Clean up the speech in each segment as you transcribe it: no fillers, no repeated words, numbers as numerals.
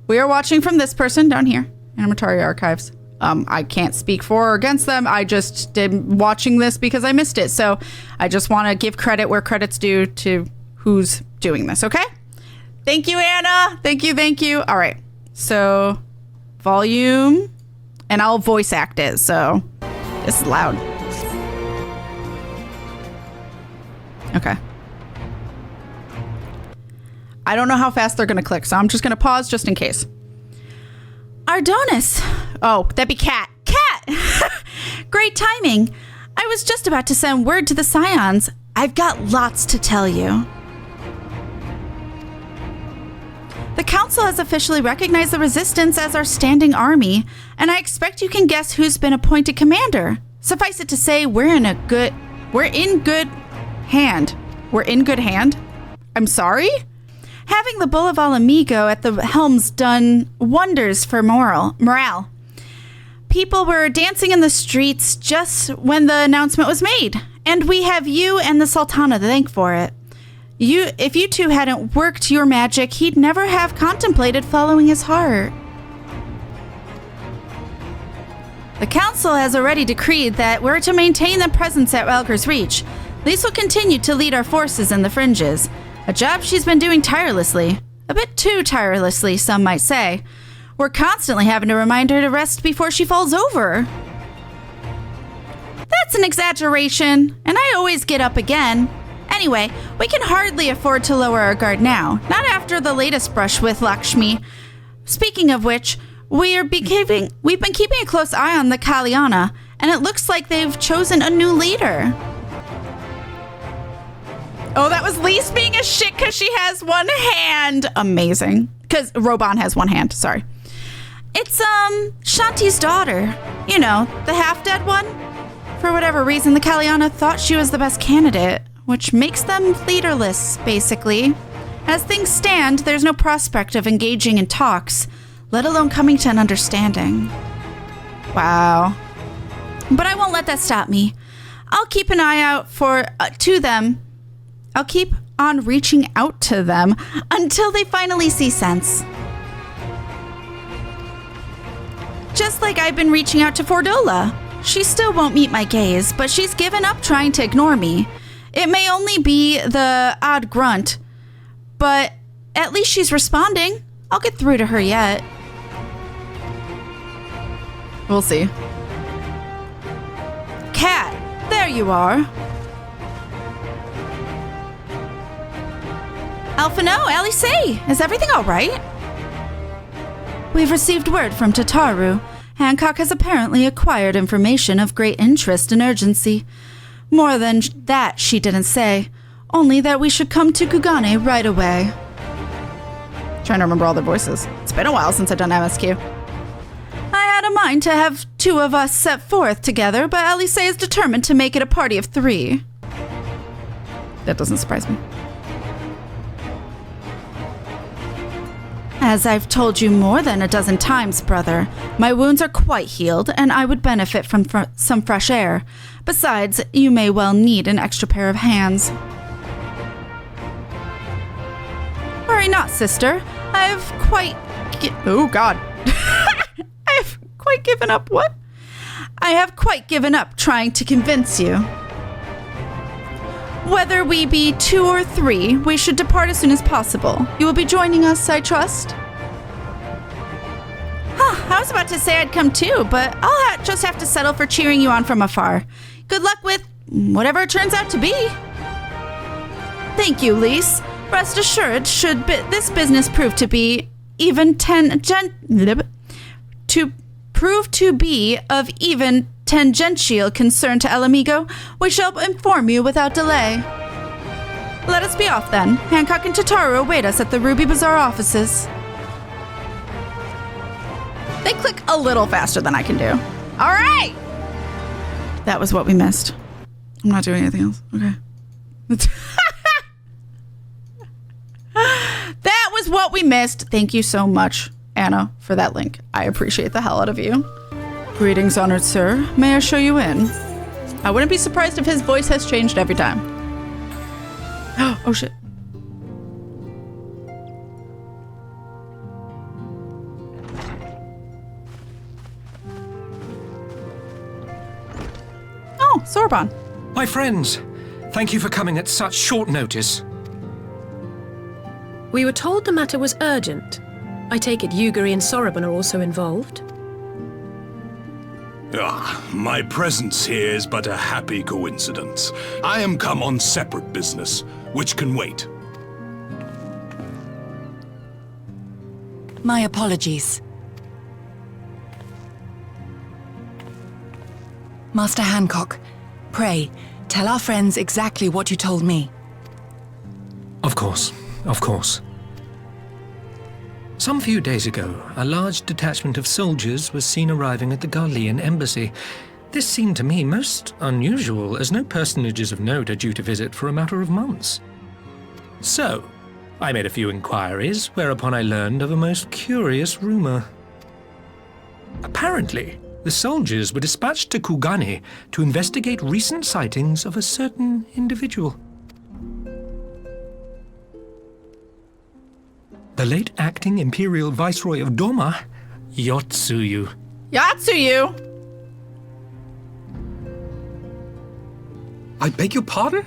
We are watching from this person down here, Animatari Archives. I can't speak for or against them. I just did watching this because I missed it. So I just want to give credit where credit's due to who's doing this, okay? Thank you, Anna. Thank you, thank you. All right. So volume, and I'll voice act it, so it's loud. Okay. I don't know how fast they're going to click, so I'm just going to pause just in case. Ardonis. Oh, that'd be Cat. Cat! Great timing. I was just about to send word to the Scions. I've got lots to tell you. The Council has officially recognized the Resistance as our standing army, and I expect you can guess who's been appointed commander. Suffice it to say, we're in good hand. We're in good hand? I'm sorry? Having the Bull of Alamigo at the helm's done wonders for morale. People were dancing in the streets just when the announcement was made, and we have you and the Sultana to thank for it. If you two hadn't worked your magic, he'd never have contemplated following his heart. The Council has already decreed that we're to maintain the presence at Welker's Reach. Lise will continue to lead our forces in the fringes. A job she's been doing tirelessly. A bit too tirelessly, some might say. We're constantly having to remind her to rest before she falls over. That's an exaggeration, and I always get up again. Anyway, we can hardly afford to lower our guard now, not after the latest brush with Lakshmi. Speaking of which, we've been keeping a close eye on the Kalyana, and it looks like they've chosen a new leader. Oh, that was Lise being a shit because she has one hand. Amazing. Because Roban has one hand, sorry. It's, Shanti's daughter. You know, the half-dead one. For whatever reason, the Kalyana thought she was the best candidate, which makes them leaderless, basically. As things stand, there's no prospect of engaging in talks, let alone coming to an understanding. Wow. But I won't let that stop me. I'll keep an eye out to them. I'll keep on reaching out to them until they finally see sense. Just like I've been reaching out to Fordola. She still won't meet my gaze, but she's given up trying to ignore me. It may only be the odd grunt, but at least she's responding. I'll get through to her yet. We'll see. Cat, there you are. Alphino, Alice, is everything all right? We've received word from Tataru. Hancock has apparently acquired information of great interest and urgency. More than that, she didn't say. Only that we should come to Kugane right away. Trying to remember all their voices. It's been a while since I've done MSQ. I had a mind to have two of us set forth together, but Alice is determined to make it a party of 3. That doesn't surprise me. As I've told you more than a dozen times, brother, my wounds are quite healed, and I would benefit from some fresh air. Besides, you may well need an extra pair of hands. Worry not, sister. I've quite... Oh, God. I've quite given up what? I have quite given up trying to convince you. Whether we be 2 or 3, we should depart as soon as possible. You will be joining us, I trust? I was about to say I'd come too, but I'll just have to settle for cheering you on from afar. Good luck with whatever it turns out to be. Thank you, Lise. Rest assured, should this business prove to be of even tangential concern to El Amigo, we shall inform you without delay. Let us be off then. Hancock and Tataru await us at the Ruby Bazaar offices. They click a little faster than I can do. All right! That was what we missed. I'm not doing anything else. Okay. That was what we missed. Thank you so much, Anna, for that link. I appreciate the hell out of you. Greetings, honored sir. May I show you in? I wouldn't be surprised if his voice has changed every time. Oh, shit. Sorbonne. My friends, thank you for coming at such short notice. We were told the matter was urgent. I take it Yugiri and Sorbonne are also involved? My presence here is but a happy coincidence. I am come on separate business, which can wait. My apologies. Master Hancock, pray, tell our friends exactly what you told me. Of course, of course. Some few days ago, a large detachment of soldiers was seen arriving at the Garlean embassy. This seemed to me most unusual, as no personages of note are due to visit for a matter of months. So, I made a few inquiries, whereupon I learned of a most curious rumor. Apparently, the soldiers were dispatched to Kugane to investigate recent sightings of a certain individual. The late acting Imperial Viceroy of Doma, Tsuyu. Tsuyu! I beg your pardon?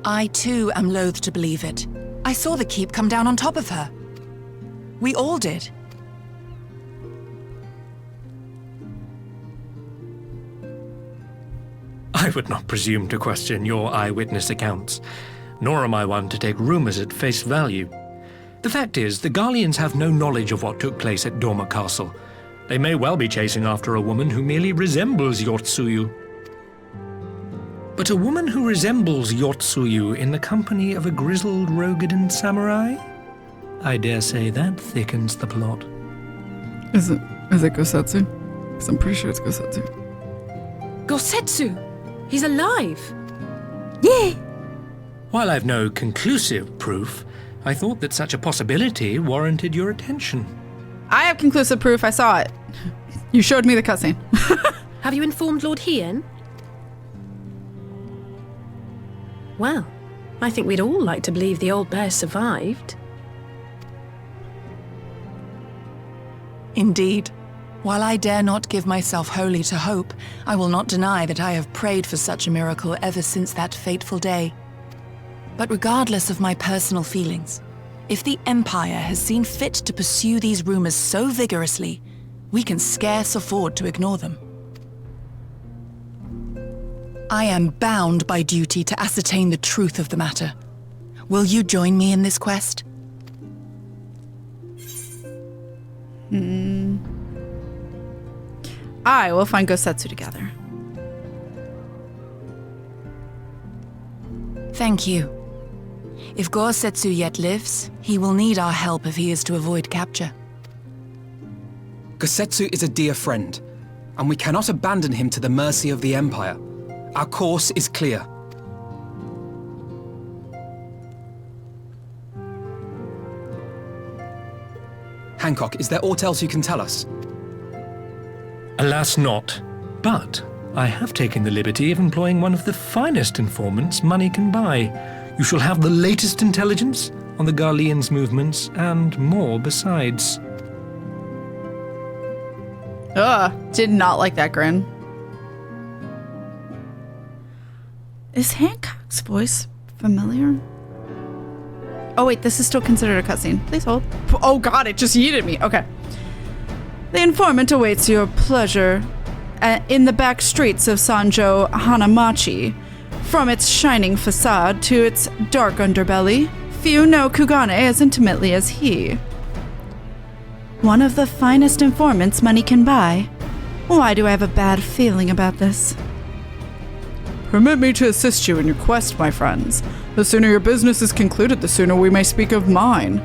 I too am loath to believe it. I saw the keep come down on top of her. We all did. I would not presume to question your eyewitness accounts, nor am I one to take rumors at face value. The fact is, the Garleans have no knowledge of what took place at Doma Castle. They may well be chasing after a woman who merely resembles Tsuyu. But a woman who resembles Tsuyu in the company of a grizzled Rogadan samurai? I dare say that thickens the plot. Is it Gosetsu? Because I'm pretty sure it's Gosetsu. Gosetsu! He's alive! Yeah! While I've no conclusive proof, I thought that such a possibility warranted your attention. I have conclusive proof. I saw it. You showed me the cutscene. Have you informed Lord Hien? Well, I think we'd all like to believe the old bear survived. Indeed. While I dare not give myself wholly to hope, I will not deny that I have prayed for such a miracle ever since that fateful day. But regardless of my personal feelings, if the Empire has seen fit to pursue these rumors so vigorously, we can scarce afford to ignore them. I am bound by duty to ascertain the truth of the matter. Will you join me in this quest? I will find Gosetsu together. Thank you. If Gosetsu yet lives, he will need our help if he is to avoid capture. Gosetsu is a dear friend, and we cannot abandon him to the mercy of the Empire. Our course is clear. Hancock, is there aught else you can tell us? Alas not, but I have taken the liberty of employing one of the finest informants money can buy. You shall have the latest intelligence on the Garleans' movements, and more besides. Ugh, did not like that grin. Is Hancock's voice familiar? Oh wait, this is still considered a cutscene. Please hold. Oh god, it just yeeted me. Okay. The informant awaits your pleasure in the back streets of Sanjo Hanamachi. From its shining facade to its dark underbelly, few know Kugane as intimately as he. One of the finest informants money can buy. Why do I have a bad feeling about this? Permit me to assist you in your quest, my friends. The sooner your business is concluded, the sooner we may speak of mine.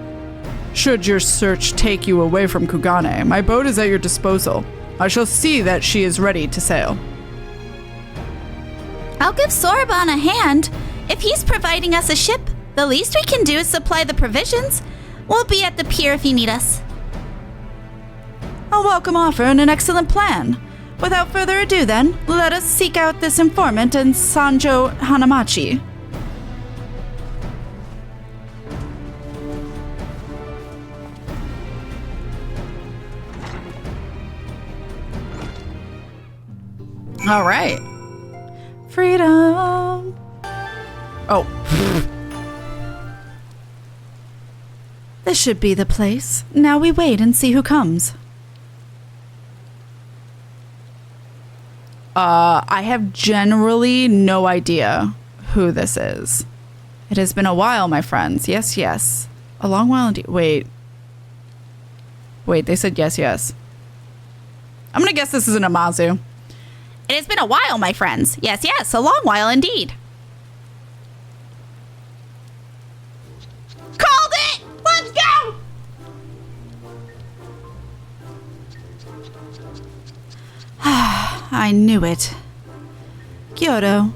Should your search take you away from Kugane, my boat is at your disposal. I shall see that she is ready to sail. I'll give Sorbonne a hand. If he's providing us a ship, the least we can do is supply the provisions. We'll be at the pier if you need us. A welcome offer and an excellent plan. Without further ado then, let us seek out this informant in Sanjo Hanamachi. All right. Freedom. Oh. This should be the place. Now we wait and see who comes. I have generally no idea who this is. It has been a while, my friends. Yes, yes. A long while indeed. Wait. Wait, they said yes, yes. I'm gonna guess this is an Amazu. It has been a while, my friends. Yes, yes, a long while indeed. Called it! Let's go! I knew it. Kyoto,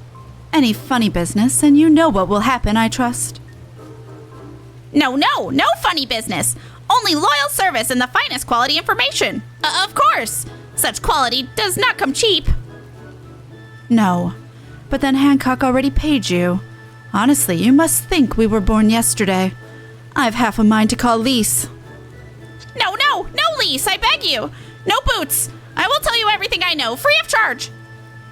any funny business, and you know what will happen, I trust. No funny business. Only loyal service and the finest quality information. Of course. Such quality does not come cheap. No, but then Hancock already paid you. Honestly, you must think we were born yesterday. I've half a mind to call Lise. No, Lise, I beg you. No boots. I will tell you everything I know, free of charge.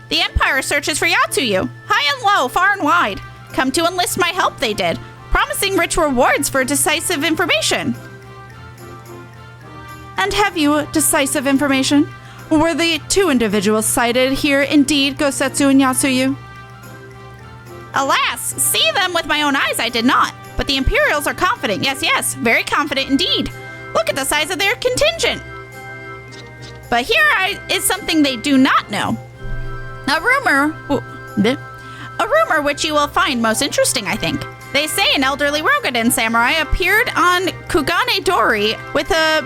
The Empire searches for Yatsuyu, high and low, far and wide. Come to enlist my help, they did, promising rich rewards for decisive information. And have you decisive information? Were the two individuals cited here indeed Gosetsu and Yatsuyu? Alas, see them with my own eyes I did not. But the Imperials are confident, yes, very confident indeed. Look at the size of their contingent. But here is something they do not know. A rumor which you will find most interesting, I think. They say an elderly Rogadin samurai appeared on Kugane Dori with a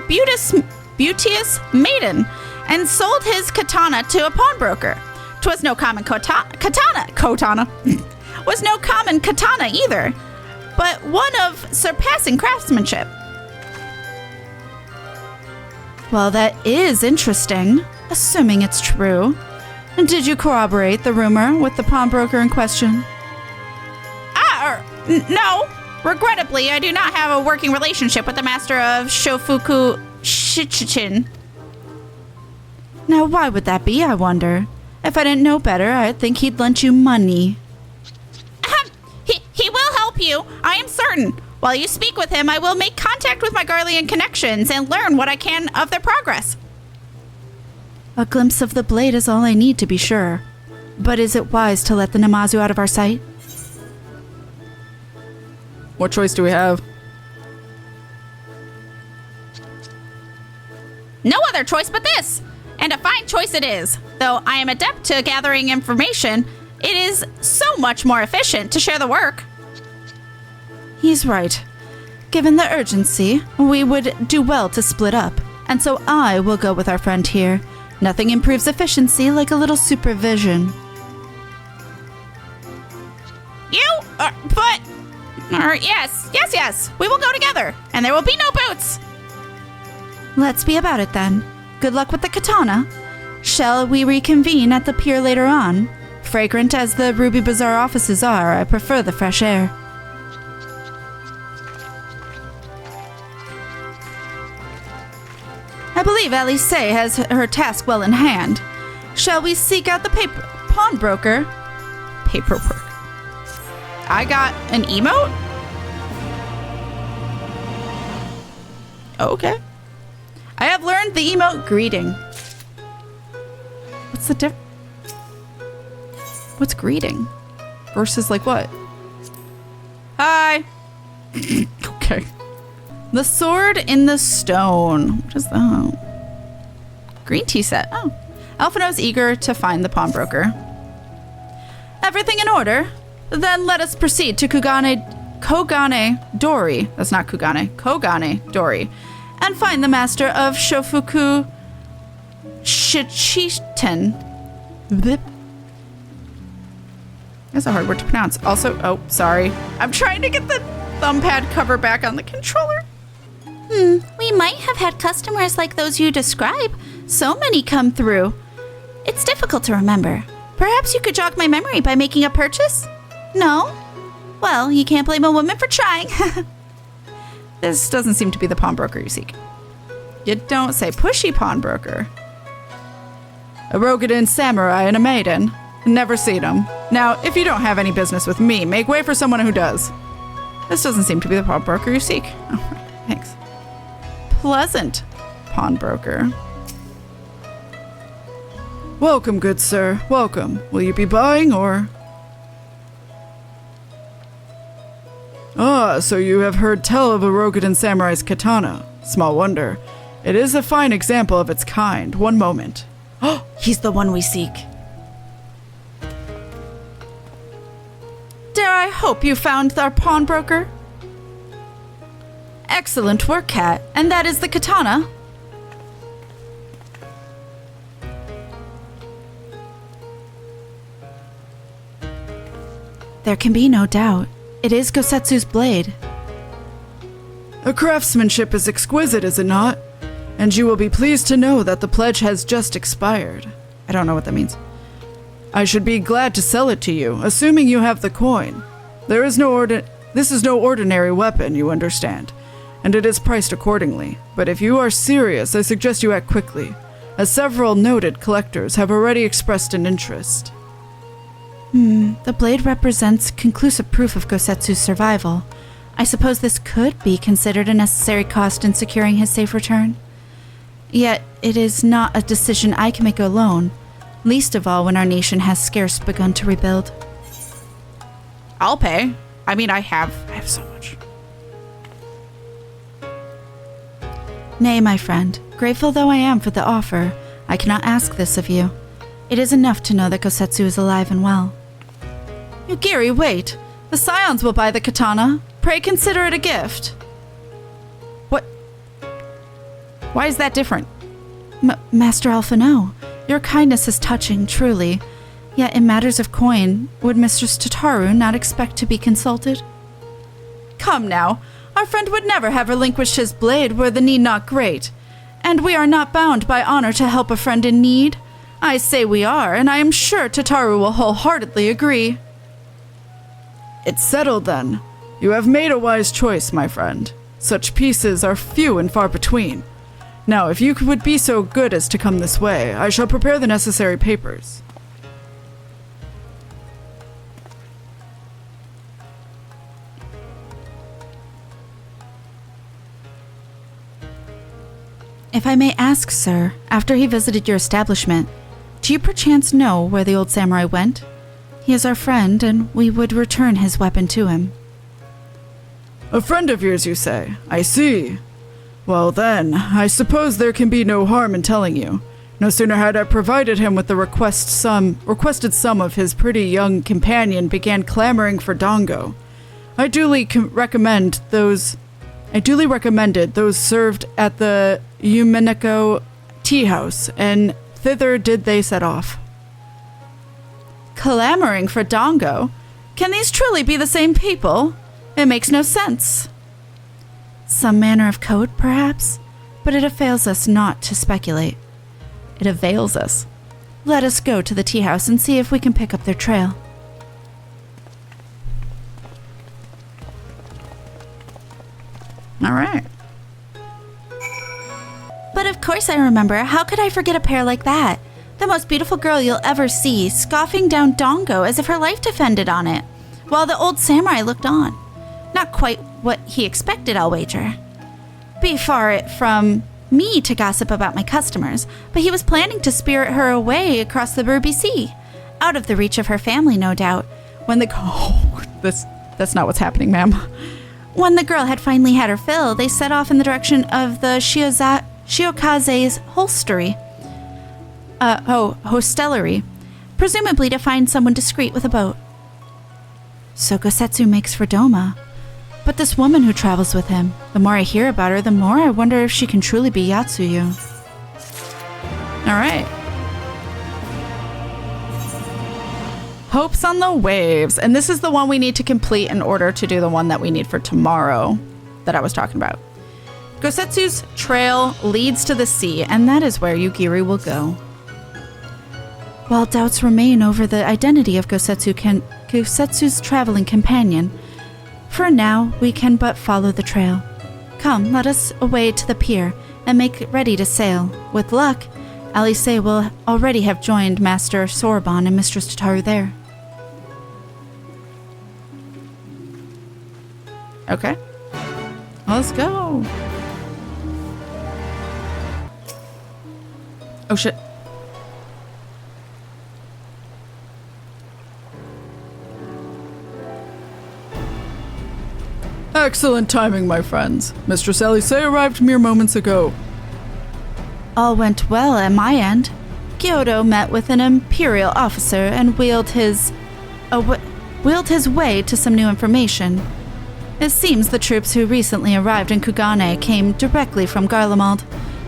beauteous maiden and sold his katana to a pawnbroker. 'Twas no common was no common katana either, but one of surpassing craftsmanship. Well, that is interesting, assuming it's true. And did you corroborate the rumor with the pawnbroker in question? No. Regrettably, I do not have a working relationship with the master of Shofuku Shichichin. Now, why would that be, I wonder? If I didn't know better, I'd think he'd lent you money. He will help you, I am certain. While you speak with him, I will make contact with my Garlean connections and learn what I can of their progress. A glimpse of the blade is all I need to be sure. But is it wise to let the Namazu out of our sight? What choice do we have? No other choice but this. And a fine choice it is. Though I am adept to gathering information, it is so much more efficient to share the work. He's right. Given the urgency, we would do well to split up. And so I will go with our friend here. Nothing improves efficiency like a little supervision. Yes. We will go together. And there will be no boots. Let's be about it then. Good luck with the katana. Shall we reconvene at the pier later on? Fragrant as the Ruby Bazaar offices are, I prefer the fresh air. I believe Alice has her task well in hand. Shall we seek out the pawnbroker? Paperwork. I got an emote? Okay. I have learned the emote greeting. What's the What's greeting? Versus like what? Hi. Okay. The sword in the stone. What is that? Green tea set. Oh. Alphino's eager to find the pawnbroker. Everything in order? Then let us proceed to Kogane Dori. That's not Kugane. Kogane Dori. And find the master of Shofuku Shichiten. Blip. That's a hard word to pronounce. Also, oh, sorry. I'm trying to get the thumbpad cover back on the controller. We might have had customers like those you describe. So many come through. It's difficult to remember. Perhaps you could jog my memory by making a purchase? No? Well, you can't blame a woman for trying. This doesn't seem to be the pawnbroker you seek. You don't say pushy pawnbroker. A Rogadin samurai and a maiden. Never seen them. Now, if you don't have any business with me, make way for someone who does. This doesn't seem to be the pawnbroker you seek. Oh, thanks. Pleasant pawnbroker. Welcome, good sir. Welcome. Will you be buying or... Ah, so you have heard tell of a Rogadin samurai's katana. Small wonder. It is a fine example of its kind. One moment. Oh, he's the one we seek. Dare I hope you found our pawnbroker? Excellent work, Kat. And that is the katana? There can be no doubt. It is Gosetsu's blade. The craftsmanship is exquisite, is it not? And you will be pleased to know that the pledge has just expired. I don't know what that means. I should be glad to sell it to you, assuming you have the coin. This is no ordinary weapon, you understand, and it is priced accordingly. But if you are serious, I suggest you act quickly, as several noted collectors have already expressed an interest. The blade represents conclusive proof of Gosetsu's survival. I suppose this could be considered a necessary cost in securing his safe return. Yet, it is not a decision I can make alone, least of all when our nation has scarce begun to rebuild. I'll pay. I mean, I have so much. Nay, my friend, grateful though I am for the offer, I cannot ask this of you. It is enough to know that Gosetsu is alive and well. Yugiri, wait! The Scions will buy the katana. Pray consider it a gift. What? Why is that different? Master Alphino, your kindness is touching, truly. Yet in matters of coin, would Mistress Tataru not expect to be consulted? Come now, our friend would never have relinquished his blade were the need not great. And we are not bound by honor to help a friend in need. I say we are, and I am sure Tataru will wholeheartedly agree. It's settled then. You have made a wise choice, my friend. Such pieces are few and far between. Now, if you would be so good as to come this way, I shall prepare the necessary papers. If I may ask, sir, after he visited your establishment, do you perchance know where the old samurai went? He is our friend, and we would return his weapon to him. A friend of yours, you say? I see. Well then, I suppose there can be no harm in telling you. No sooner had I provided him with the requested sum of his pretty young companion began clamoring for dongo. I duly recommended those served at the Yumeneko tea house, and thither did they set off. Clamoring for dongo? Can these truly be the same people? It makes no sense. Some manner of code, perhaps? But it avails us not to speculate. It avails us. Let us go to the tea house and see if we can pick up their trail. All right. But of course I remember. How could I forget a pair like that? The most beautiful girl you'll ever see, scoffing down dongo as if her life depended on it, while the old samurai looked on. Not quite what he expected, I'll wager. Be far it from me to gossip about my customers, but he was planning to spirit her away across the Ruby Sea, out of the reach of her family, no doubt. That's not what's happening, ma'am. When the girl had finally had her fill, they set off in the direction of the Shiokaze's hostelry, presumably to find someone discreet with a boat. So Gosetsu makes for Doma. But this woman who travels with him, the more I hear about her, the more I wonder if she can truly be Yatsuyu. Alright. Hopes on the Waves. And this is the one we need to complete in order to do the one that we need for tomorrow that I was talking about. Gosetsu's trail leads to the sea, and that is where Yugiri will go. While doubts remain over the identity of Gosetsu's traveling companion, for now we can but follow the trail. Come, let us away to the pier and make ready to sail. With luck, Alice will already have joined Master Sorbonne and Mistress Tataru there. Okay. Let's go. Oh shit. Excellent timing, my friends. Mistress Alice arrived mere moments ago. All went well at my end. Kyoto met with an imperial officer and wheeled his way to some new information. It seems the troops who recently arrived in Kugane came directly from Garlemald.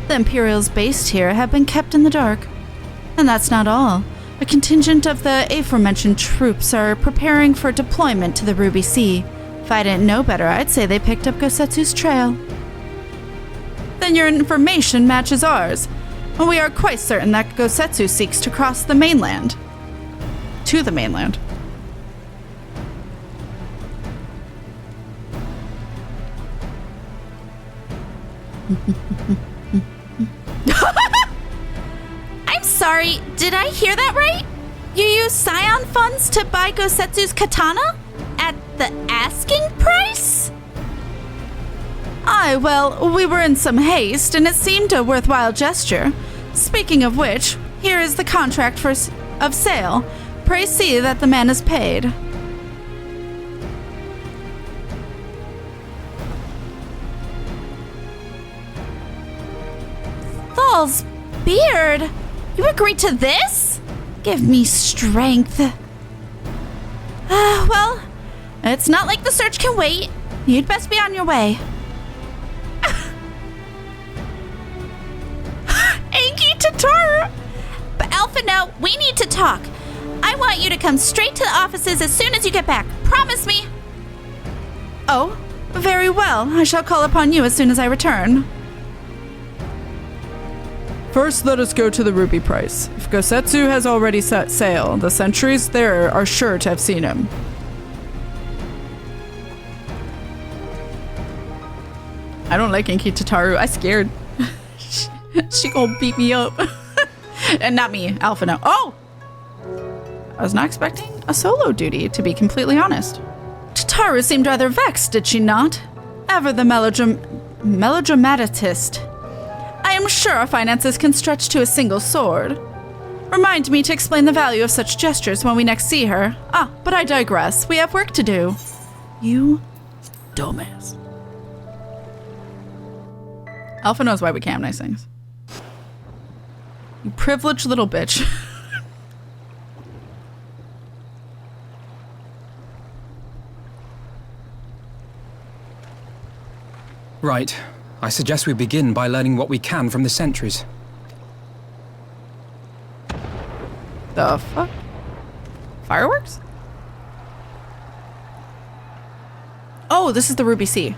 The imperials based here have been kept in the dark. And that's not all. A contingent of the aforementioned troops are preparing for deployment to the Ruby Sea. If I didn't know better, I'd say they picked up Gosetsu's trail. Then your information matches ours. We are quite certain that Gosetsu seeks to cross the mainland. To the mainland. I'm sorry, did I hear that right? You use Scion funds to buy Gosetsu's katana? At the asking price? Aye, well, we were in some haste, and it seemed a worthwhile gesture. Speaking of which, here is the contract of sale. Pray see that the man is paid. Thal's beard! You agreed to this? Give me strength. Well, it's not like the search can wait. You'd best be on your way. Anki Tataru! But Alpha, no, we need to talk. I want you to come straight to the offices as soon as you get back. Promise me. Oh, very well. I shall call upon you as soon as I return. First, let us go to the Ruby Price. If Gosetsu has already set sail, the sentries there are sure to have seen him. I don't like Anki Tataru. I'm scared. She gonna beat me up. And not me, Alpha no. Oh! I was not expecting a solo duty, to be completely honest. Tataru seemed rather vexed, did she not? Ever the melodramatist. I am sure our finances can stretch to a single sword. Remind me to explain the value of such gestures when we next see her. Ah, but I digress. We have work to do. You dumbass. Alpha knows why we can't have nice things. You privileged little bitch. Right. I suggest we begin by learning what we can from the sentries. The fuck? Fireworks? Oh, this is the Ruby Sea.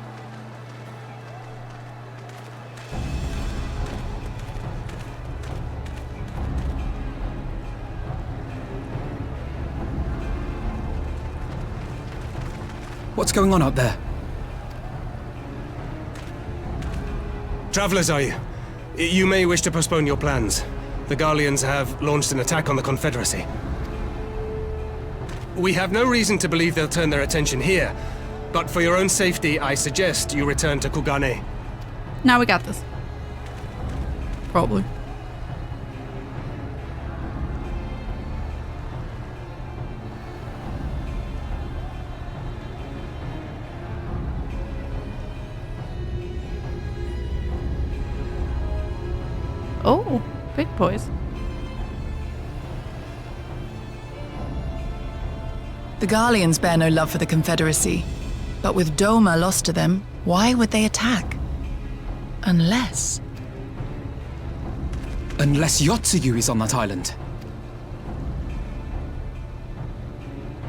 What's going on up there? Travelers, are you? You may wish to postpone your plans. The Garleans have launched an attack on the Confederacy. We have no reason to believe they'll turn their attention here, but for your own safety, I suggest you return to Kugane. Now we got this. Probably. Oh, big boys. The Garleans bear no love for the Confederacy, but with Doma lost to them, why would they attack? Unless Tsuyu is on that island.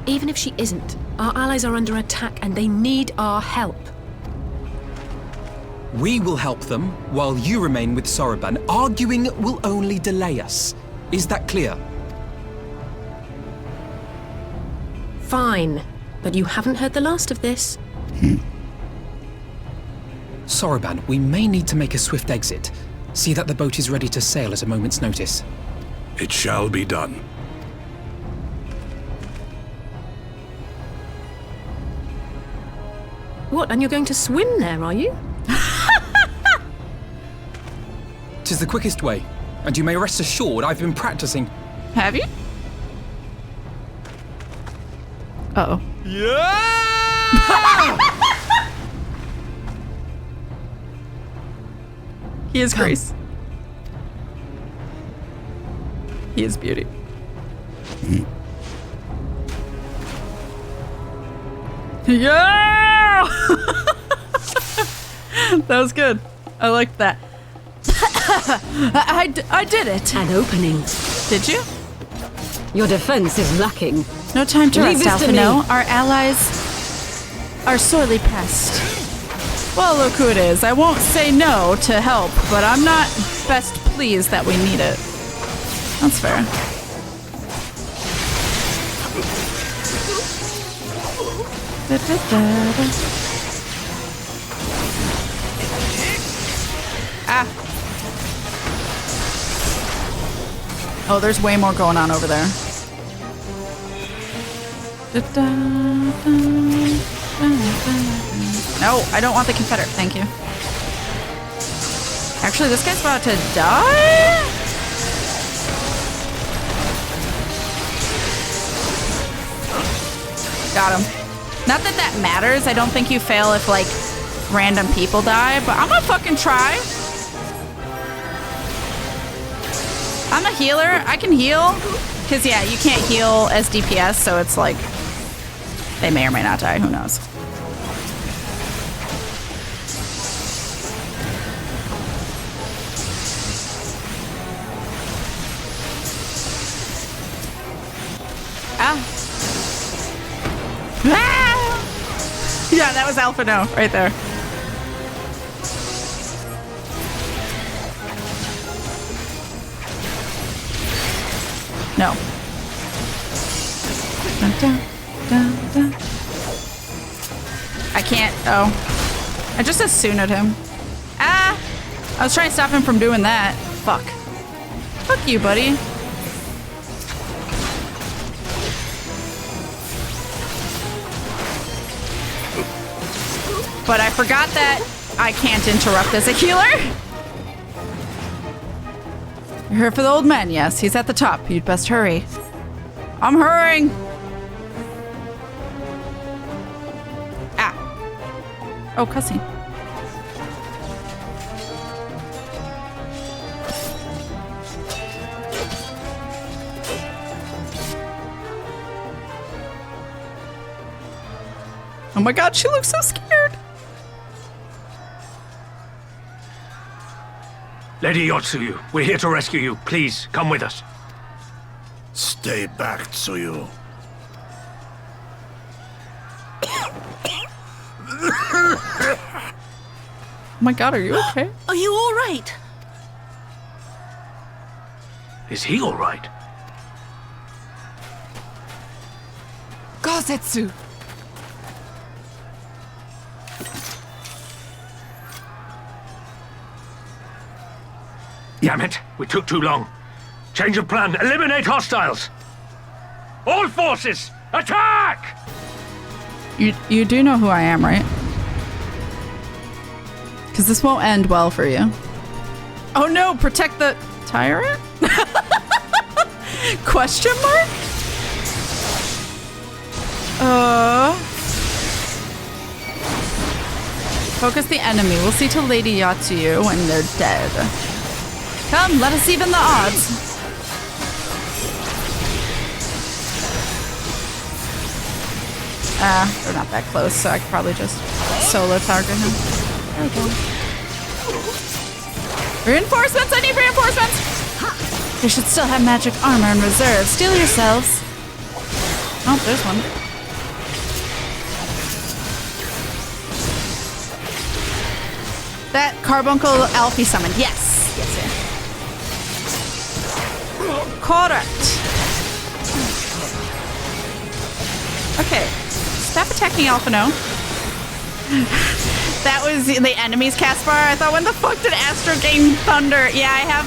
Even if she isn't, our allies are under attack and they need our help. We will help them, while you remain with Soroban. Arguing will only delay us. Is that clear? Fine, but you haven't heard the last of this. Soroban, we may need to make a swift exit. See that the boat is ready to sail at a moment's notice. It shall be done. What, and you're going to swim there, are you? 'Tis the quickest way, and you may rest assured I've been practicing. Have you? Uh-oh. Yeah! He is grace. He is beauty. Yeah! That was good. I liked that. I did it. An opening. Did you? Your defense is lacking. No time to Leave rest, this to me. Alphino. Our allies are sorely pressed. Well, look who it is. I won't say no to help, but I'm not best pleased that we need it. That's fair. Ah. Oh, there's way more going on over there. No, I don't want the Confederate. Thank you. Actually, this guy's about to die? Got him. Not that that matters. I don't think you fail if, like, random people die, but I'm gonna fucking try. I'm a healer. I can heal. Because, yeah, you can't heal as DPS, so it's like they may or may not die. Who knows? Ah. Ah! Yeah, that was Alphino right there. No. Dun, dun, dun, dun. I can't. Oh. I just assumed at him. Ah! I was trying to stop him from doing that. Fuck. Fuck you, buddy. But I forgot that I can't interrupt as a healer. You're here for the old man, yes. He's at the top. You'd best hurry. I'm hurrying. Ah. Oh, cussing. Oh my god, she looks so scared. Lady Yotsuyu, we're here to rescue you. Please, come with us. Stay back, Tsuyu. Oh my god, are you okay? Are you all right? Is he all right? Gosetsu! Damn it, we took too long. Change of plan, eliminate hostiles! All forces, attack! You do know who I am, right? Because this won't end well for you. Oh no, protect the tyrant? Question mark? Focus the enemy. We'll see to Lady Yotsuyu when they're dead. Come, let us even the odds. They're not that close, so I could probably just solo target him. There we go. Reinforcements! I need reinforcements! They should still have magic armor in reserve. Steel yourselves. Oh, there's one. That carbuncle Alfie summoned. Yes. Yes, yes. Correct. Okay. Stop attacking Alphino. That was the enemy's cast bar. I thought, when the fuck did Astro gain Thunder? Yeah, I have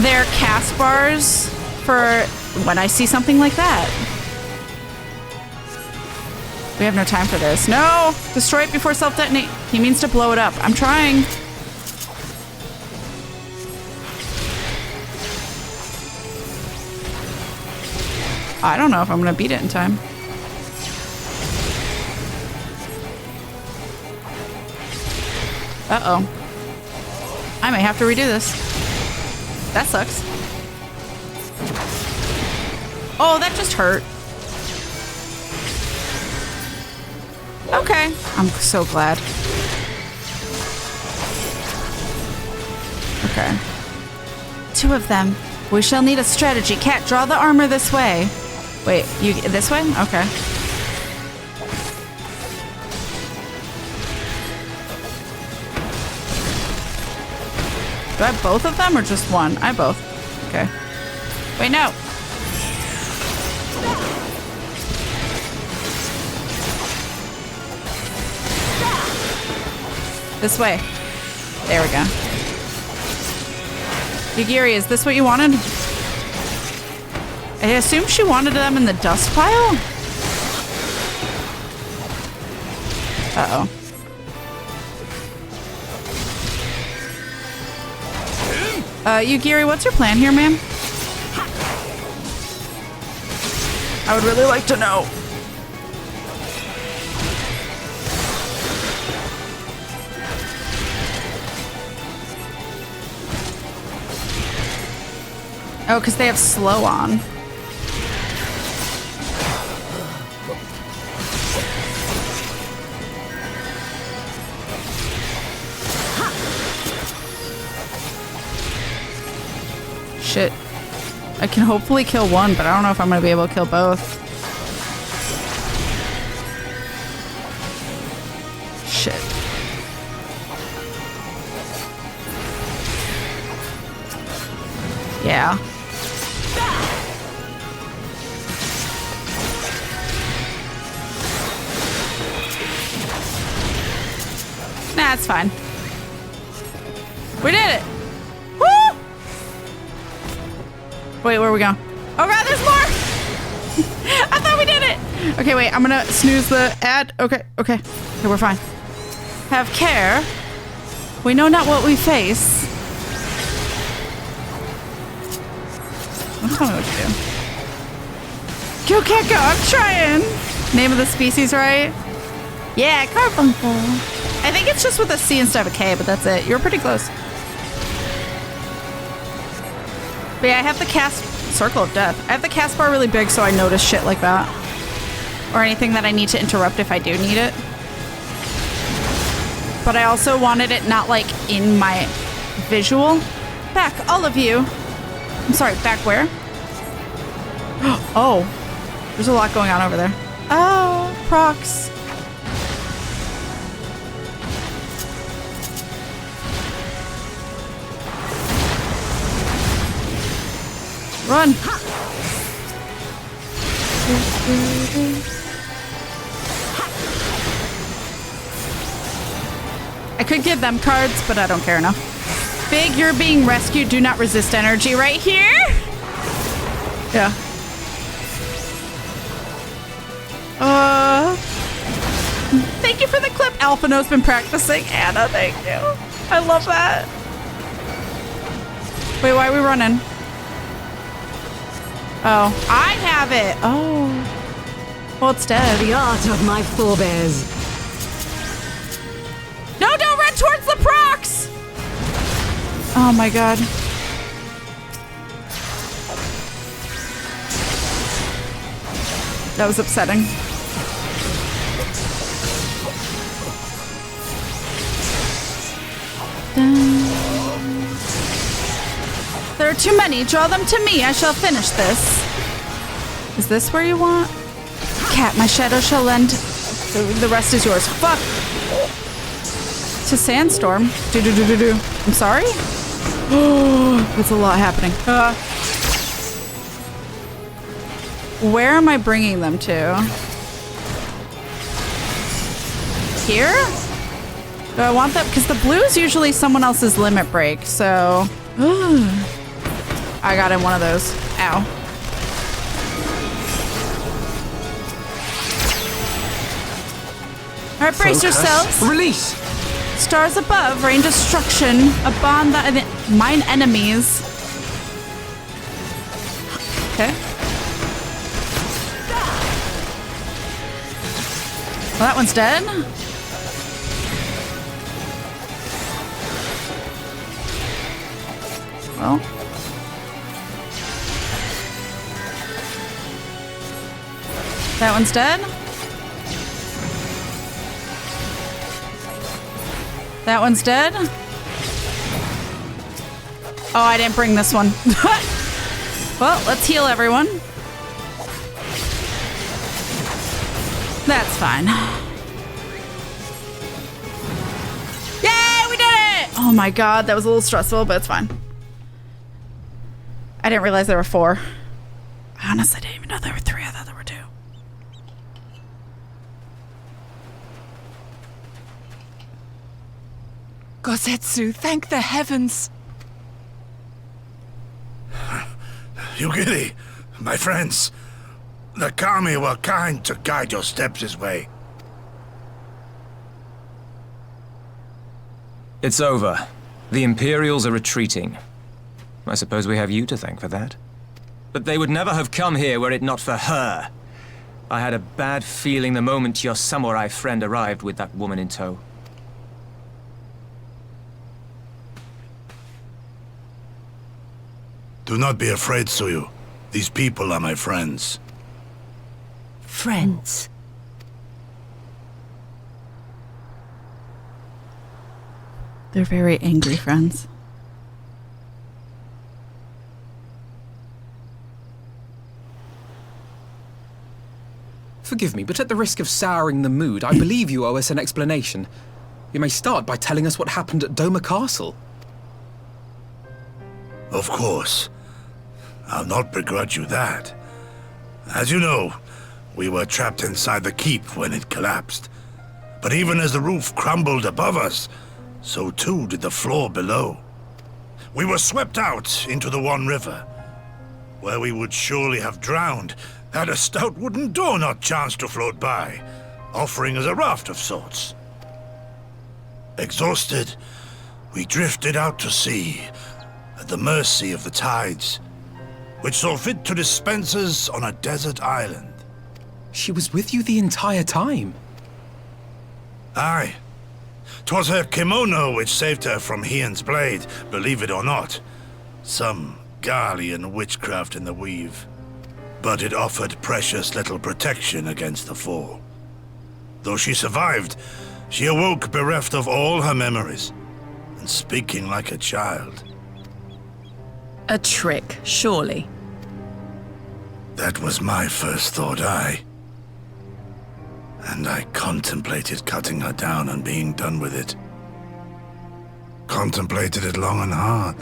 their cast bars for when I see something like that. We have no time for this. No! Destroy it before self-detonate. He means to blow it up. I'm trying. I don't know if I'm gonna beat it in time. Uh-oh. I may have to redo this. That sucks. Oh, that just hurt. Okay. I'm so glad. Okay. 2 of them. We shall need a strategy. Cat, draw the armor this way. Wait, you this way? Okay. Do I have both of them or just one? I have both. Okay. Wait, no. This way. There we go. Yugiri, is this what you wanted? I assume she wanted them in the dust pile? Uh-oh. Yugiri, what's your plan here, ma'am? I would really like to know. Oh, because they have slow on. Shit. I can hopefully kill one, but I don't know if I'm going to be able to kill both. Shit. Yeah. Nah, it's fine. We did it! Woo! Wait, where are we going? Oh god, there's more! I thought we did it! Okay, wait, I'm gonna snooze the ad. Okay, we're fine. Have care. We know not what we face. Don't tell me what to do. Go, cat, go! I'm trying! Name of the species, right? Yeah, carbuncle. I think it's just with a C instead of a K, but that's it. You're pretty close. But yeah, I have the cast Circle of Death. I have the cast bar really big so I notice shit like that. Or anything that I need to interrupt if I do need it. But I also wanted it not like in my visual. Back, all of you. I'm sorry, back where? Oh, there's a lot going on over there. Oh, procs. Run! I could give them cards, but I don't care enough. Big, you're being rescued. Do not resist energy right here. Yeah. Thank you for the clip. Alphino's been practicing. Anna, thank you. I love that. Wait, why are we running? Oh, I have it. Oh. Well, it's dead. The art of my forebears. No, don't run towards the procs! Oh my god. That was upsetting. There are too many. Draw them to me. I shall finish this. Is this where you want? Cat, my shadow shall lend. The rest is yours. Fuck. To Sandstorm. Do. I'm sorry? Oh, that's a lot happening. Where am I bringing them to? here? Do I want that? Because the blue is usually someone else's limit break, so... I got in one of those. Ow. Alright, brace yourselves. Release! Stars above, rain destruction upon mine enemies. Okay. Well, that one's dead. Well. That one's dead. That one's dead. Oh, I didn't bring this one. Well, let's heal everyone. That's fine. Yay, we did it! Oh my god, that was a little stressful, but it's fine. I didn't realize there were 4. I honestly didn't even know there were 3. I thought there were 2. Gosetsu, thank the heavens. Yugiri, my friends, the kami were kind to guide your steps this way. It's over. The Imperials are retreating. I suppose we have you to thank for that. But they would never have come here were it not for her. I had a bad feeling the moment your samurai friend arrived with that woman in tow. Do not be afraid, Tsuyu. These people are my friends. Friends. They're very angry friends. Forgive me, but at the risk of souring the mood, I believe you owe us an explanation. You may start by telling us what happened at Doma Castle. Of course. I'll not begrudge you that. As you know, we were trapped inside the keep when it collapsed. But even as the roof crumbled above us, so too did the floor below. We were swept out into the One River, where we would surely have drowned had a stout wooden door not chanced to float by, offering us a raft of sorts. Exhausted, we drifted out to sea, at the mercy of the tides, which saw fit to dispense us on a desert island. She was with you the entire time. Aye. 'Twas her kimono which saved her from Hien's blade, believe it or not. Some Garlean witchcraft in the weave. But it offered precious little protection against the fall. Though she survived, she awoke bereft of all her memories, and speaking like a child. A trick, surely. That was my first thought, aye. And I contemplated cutting her down and being done with it. Contemplated it long and hard.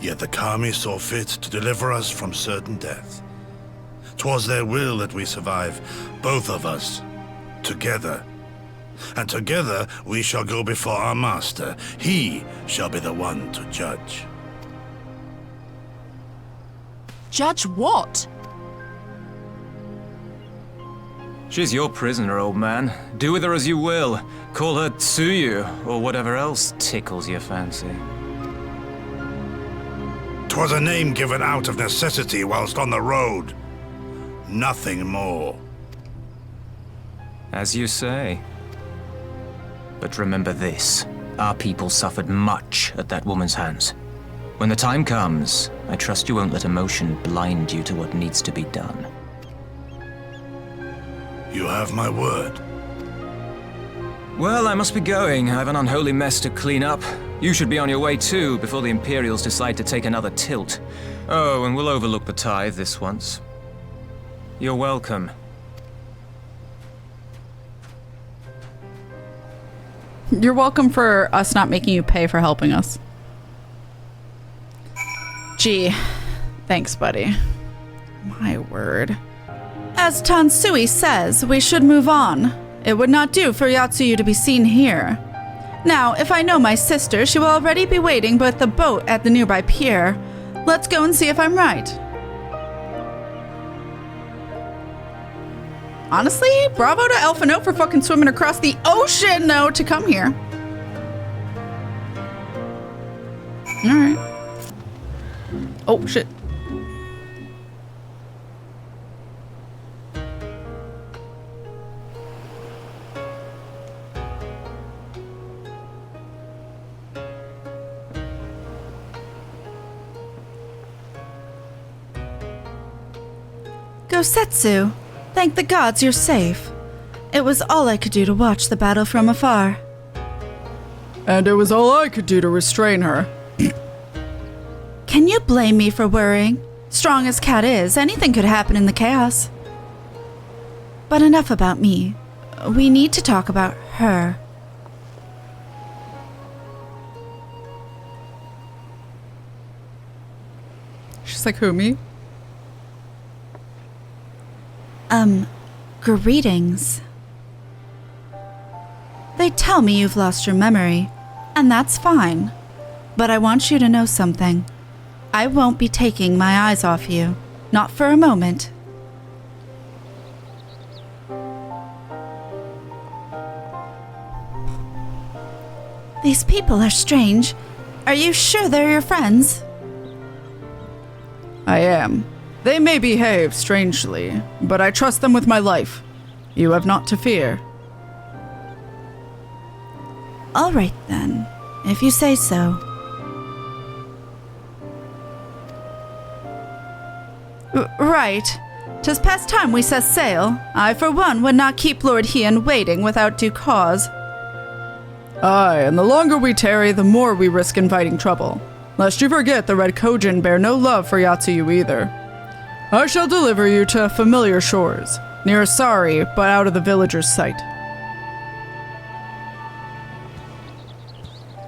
Yet the kami saw fit to deliver us from certain death. 'Twas their will that we survive, both of us, together. And together we shall go before our master. He shall be the one to judge. Judge what? She's your prisoner, old man. Do with her as you will. Call her Tsuyu, or whatever else tickles your fancy. 'Twas a name given out of necessity whilst on the road. Nothing more. As you say. But remember this. Our people suffered much at that woman's hands. When the time comes, I trust you won't let emotion blind you to what needs to be done. You have my word. Well, I must be going. I have an unholy mess to clean up. You should be on your way too, before the Imperials decide to take another tilt. Oh, and we'll overlook the tithe this once. You're welcome. You're welcome for us not making you pay for helping us. Gee, thanks, buddy. My word. As Tansui says, we should move on. It would not do for Yatsuyu to be seen here. Now, if I know my sister, she will already be waiting with the boat at the nearby pier. Let's go and see if I'm right. Honestly, bravo to Elfino for fucking swimming across the ocean, though, to come here. Alright. Oh, shit. Gosetsu, thank the gods you're safe. It was all I could do to watch the battle from afar. And it was all I could do to restrain her. Can you blame me for worrying? Strong as Kat is, anything could happen in the chaos. But enough about me. We need to talk about her. She's like, who, me? Greetings. They tell me you've lost your memory, and that's fine. But I want you to know something. I won't be taking my eyes off you. Not for a moment. These people are strange. Are you sure they're your friends? I am. They may behave strangely, but I trust them with my life. You have naught to fear. All right, then, if you say so. Right. 'Tis past time we set sail. I, for one, would not keep Lord Hien waiting without due cause. Aye, and the longer we tarry, the more we risk inviting trouble. Lest you forget the Red Kojin bear no love for Yatsuyu either. I shall deliver you to familiar shores, near Asari, but out of the villagers' sight.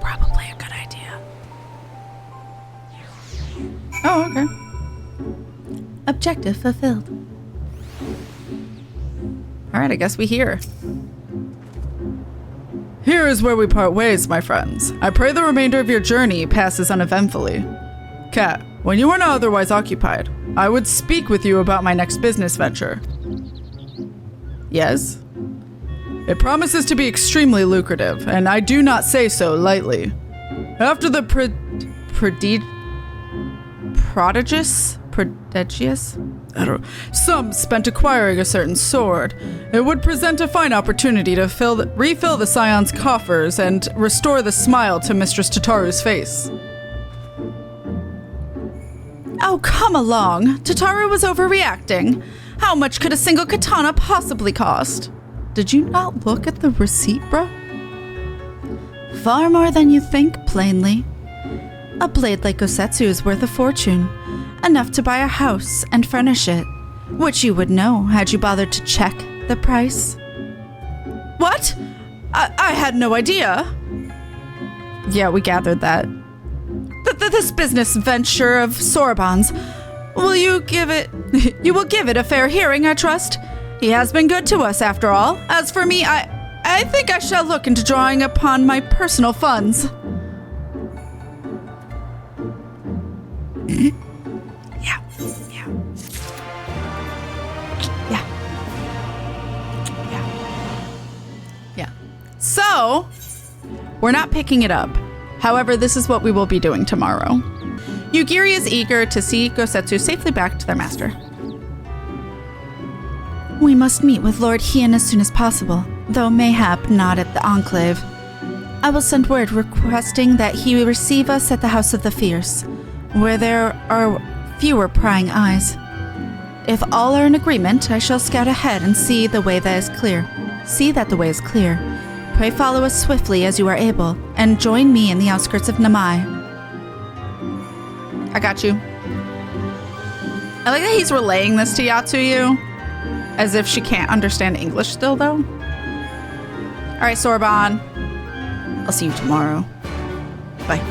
Probably a good idea. Oh, okay. Objective fulfilled. Alright, I guess we hear. Here is where we part ways, my friends. I pray the remainder of your journey passes uneventfully. Kat, when you are not otherwise occupied, I would speak with you about my next business venture. Yes? It promises to be extremely lucrative, and I do not say so lightly. After the prodigious? I don't know. Some spent acquiring a certain sword. It would present a fine opportunity to refill the Scion's coffers and restore the smile to Mistress Tataru's face. Oh, come along. Tataru was overreacting. How much could a single katana possibly cost? Did you not look at the receipt, bro? Far more than you think, plainly. A blade like Gosetsu is worth a fortune. Enough to buy a house and furnish it. Which you would know had you bothered to check the price. What? I had no idea. Yeah, we gathered that. This business venture of Sorbonne's. You will give it a fair hearing, I trust. He has been good to us, after all. As for me, I think I shall look into drawing upon my personal funds. So, we're not picking it up. However, this is what we will be doing tomorrow. Yugiri is eager to see Gosetsu safely back to their master. We must meet with Lord Hien as soon as possible, though mayhap not at the Enclave. I will send word requesting that he receive us at the House of the Fierce, where there are fewer prying eyes. If all are in agreement, I shall scout ahead and see that the way is clear. Pray follow us swiftly as you are able, and join me in the outskirts of Namai. I got you. I like that he's relaying this to Yatsuyu, as if she can't understand English still, though. Alright, Sorbonne. I'll see you tomorrow. Bye.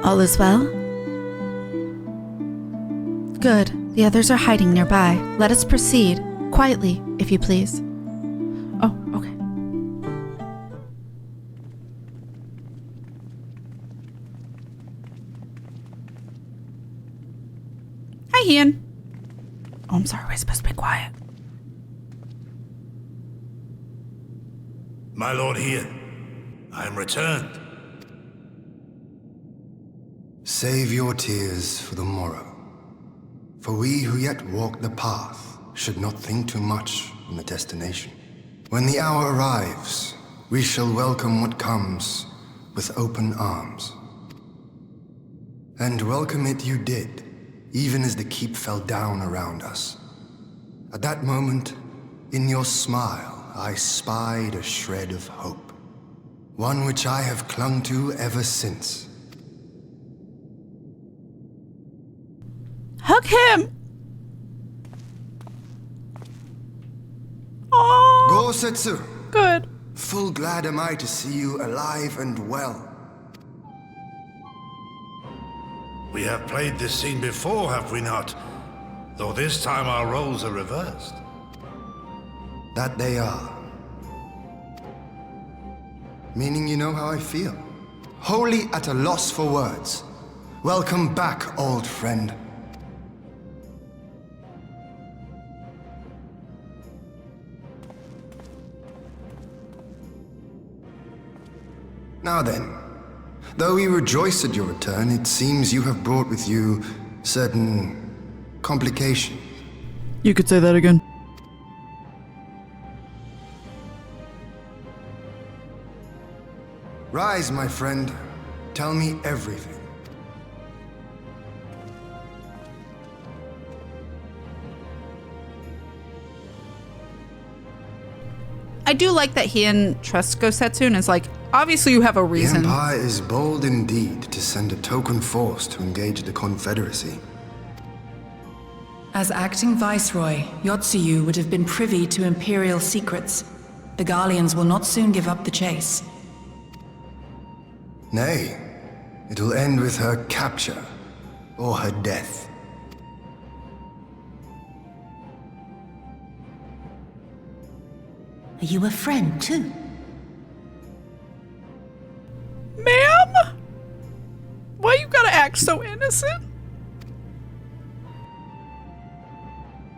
All is well? Good. The others are hiding nearby. Let us proceed. Quietly, if you please. Oh, okay. Hi, Ian. Oh, I'm sorry. We're supposed to be quiet. My lord Ian, I am returned. Save your tears for the morrow. For we who yet walk the path should not think too much on the destination. When the hour arrives, we shall welcome what comes with open arms. And welcome it you did, even as the keep fell down around us. At that moment, in your smile, I spied a shred of hope. One which I have clung to ever since. Hug him! Oh, Gosetsu, good. full glad am I to see you alive and well. We have played this scene before, have we not? Though this time our roles are reversed. That they are. Meaning you know how I feel. Wholly at a loss for words. Welcome back, old friend. Now then, though we rejoice at your return, it seems you have brought with you certain complications. You could say that again. Rise, my friend. Tell me everything. I do like that he and trusts Gosetsu and is like, obviously you have a The reason. Empire is bold indeed to send a token force to engage the Confederacy. As acting viceroy, Tsuyu would have been privy to imperial secrets. The Garleans will not soon give up the chase. Nay, it will end with her capture, or her death. Are you a friend, too? Ma'am? Why you gotta act so innocent?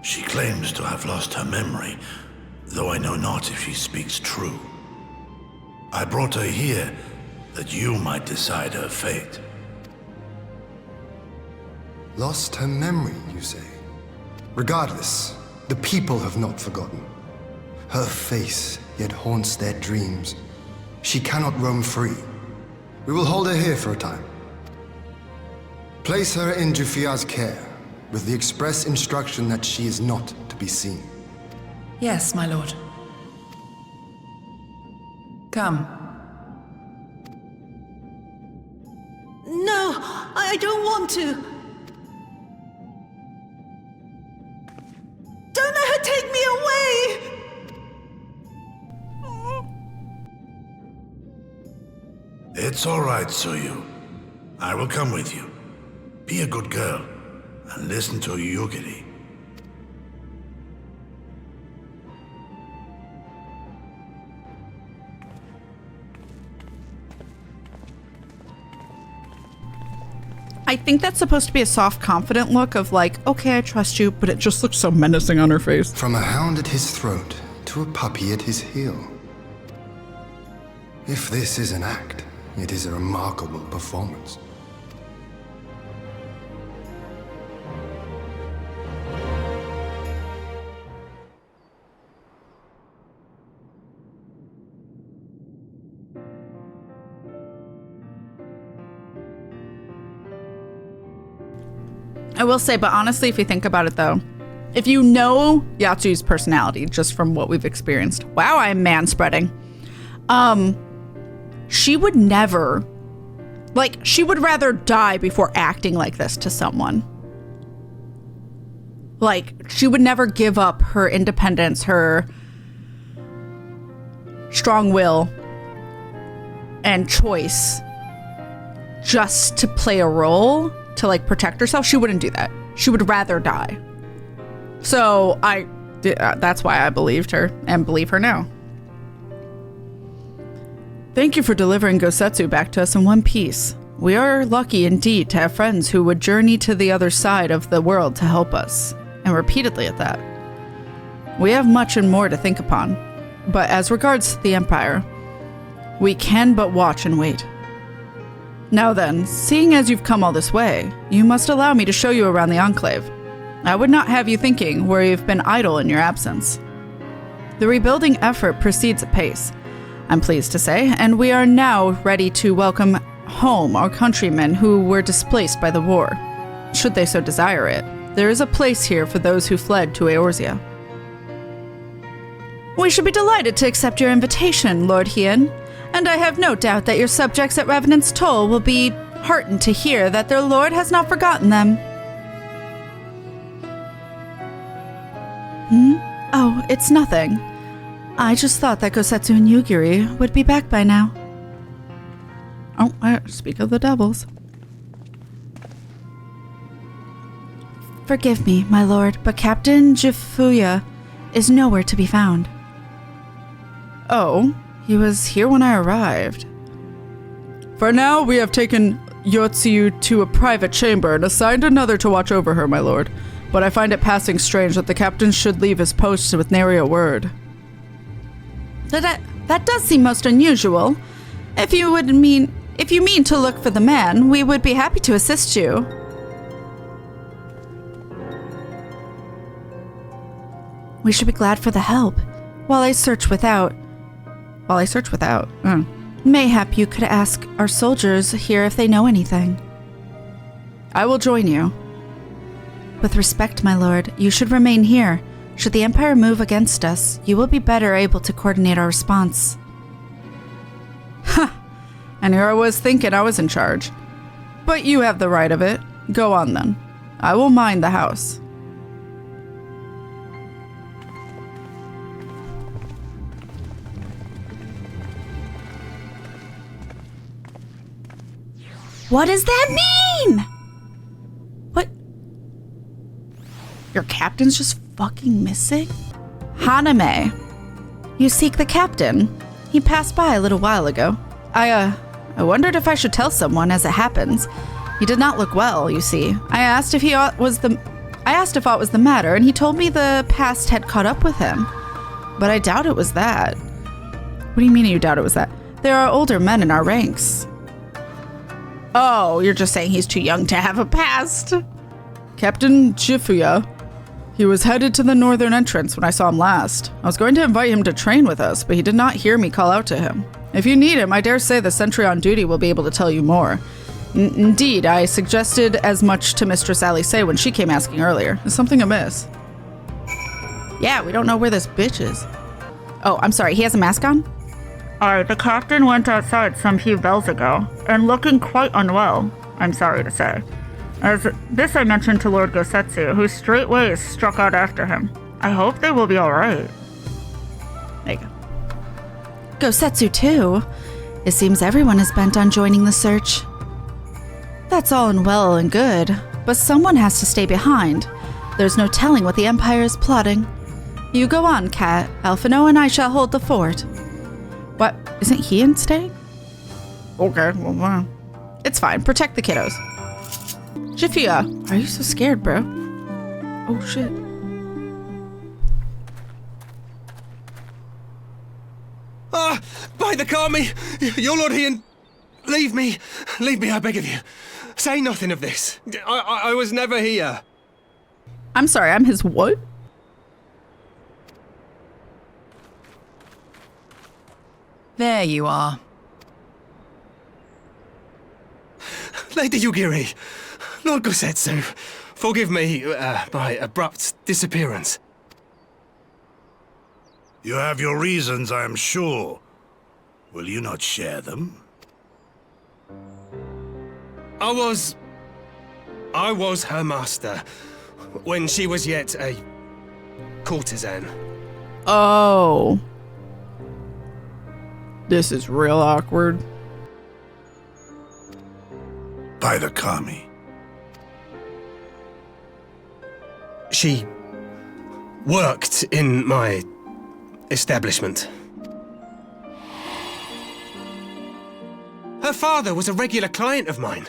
She claims to have lost her memory, though I know not if she speaks true. I brought her here that you might decide her fate. Lost her memory, you say? Regardless, the people have not forgotten. Her face yet haunts their dreams. She cannot roam free. We will hold her here for a time. Place her in Jufia's care, with the express instruction that she is not to be seen. Yes, my lord. Come. No, I don't want to. Don't let her take me away! It's all right, Tsuyu. I will come with you. Be a good girl, and listen to Yugiri. I think that's supposed to be a soft, confident look of like, okay, I trust you, but it just looks so menacing on her face. From a hound at his throat to a puppy at his heel. If this is an act, it is a remarkable performance. I will say, but honestly, if you think about it though, if you know Yatsuyu's personality just from what we've experienced, wow, I'm manspreading. She would never, like, she would rather die before acting like this to someone. Like, she would never give up her independence, her strong will and choice just to play a role, to like protect herself. She wouldn't do that. She would rather die. So I That's why I believed her and believe her now. Thank you for delivering Gosetsu back to us in one piece. We are lucky indeed to have friends who would journey to the other side of the world to help us, and repeatedly at that. We have much and more to think upon, but as regards the Empire, we can but watch and wait. Now then, seeing as you've come all this way, you must allow me to show you around the Enclave. I would not have you thinking where you've been idle in your absence. The rebuilding effort proceeds apace, I'm pleased to say, and we are now ready to welcome home our countrymen who were displaced by the war. Should they so desire it, there is a place here for those who fled to Eorzea. We should be delighted to accept your invitation, Lord Hien, and I have no doubt that your subjects at Revenant's Toll will be heartened to hear that their lord has not forgotten them. Oh, it's nothing. I just thought that Gosetsu and Yugiri would be back by now. Oh, speak of the devils. Forgive me, my lord, but Captain Jifuya is nowhere to be found. Oh, he was here when I arrived. For now, we have taken Yotsuyu to a private chamber and assigned another to watch over her, my lord. But I find it passing strange that the captain should leave his post with nary a word. That does seem most unusual. If you mean to look for the man, we would be happy to assist you. We should be glad for the help. While I search without. Mayhap you could ask our soldiers here if they know anything. I will join you. With respect, my lord, you should remain here. Should the Empire move against us, you will be better able to coordinate our response. Ha! And here I was thinking I was in charge. But you have the right of it. Go on then. I will mind the house. What does that mean? What? Your captain's just fucking missing? Haname. You seek the captain? He passed by a little while ago. I wondered if I should tell someone as it happens. He did not look well, you see. I asked if aught was the matter, and he told me the past had caught up with him. But I doubt it was that. What do you mean you doubt it was that? There are older men in our ranks. Oh, you're just saying he's too young to have a past. Captain Jifuya. He was headed to the northern entrance when I saw him last. I was going to invite him to train with us, but he did not hear me call out to him. If you need him, I dare say the sentry on duty will be able to tell you more. Indeed, I suggested as much to Mistress Alice when she came asking earlier. Is something amiss? Yeah, we don't know where this bitch is. Oh, I'm sorry, he has a mask on? The captain went outside some few bells ago, and looking quite unwell, I'm sorry to say. As this I mentioned to Lord Gosetsu, who straightway struck out after him. I hope they will be alright. There you go. Gosetsu too? It seems everyone is bent on joining the search. That's all and well and good, but someone has to stay behind. There's no telling what the Empire is plotting. You go on, Kat. Alphino and I shall hold the fort. What? Isn't he in staying? Okay, well, it's fine. Protect the kiddos. Jifuya, are you so scared, bro? Oh, shit. By the Kami! Your Lord Hien! Leave me, I beg of you. Say nothing of this. I was never here. I'm sorry, I'm his what? There you are. Lady Yugiri, Lord Gosetsu, forgive me my abrupt disappearance. You have your reasons, I am sure. Will you not share them? I was her master when she was yet a courtesan. Oh. This is real awkward. By the Kami. She worked in my establishment. Her father was a regular client of mine.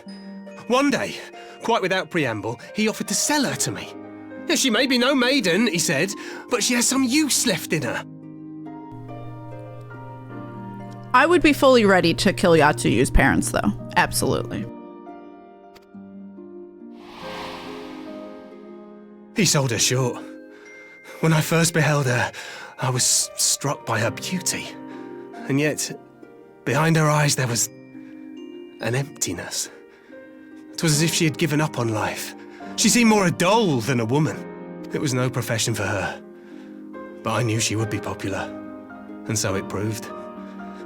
One day, quite without preamble, he offered to sell her to me. Yeah, she may be no maiden, he said, but she has some use left in her. I would be fully ready to kill Yatsuyu's parents, though. Absolutely. He sold her short. When I first beheld her, I was struck by her beauty. And yet, behind her eyes there was an emptiness. It was as if she had given up on life. She seemed more a doll than a woman. It was no profession for her. But I knew she would be popular. And so it proved.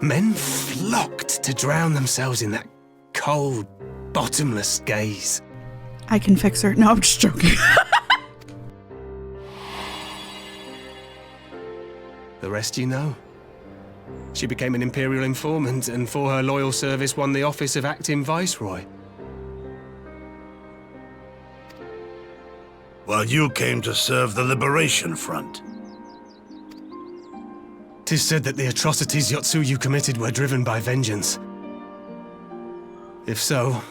Men flocked to drown themselves in that cold, bottomless gaze. I can fix her. No, I'm just joking. The rest you know. She became an imperial informant and for her loyal service won the office of acting viceroy. While you came to serve the Liberation Front. 'Tis said that the atrocities Tsuyu committed were driven by vengeance. If so,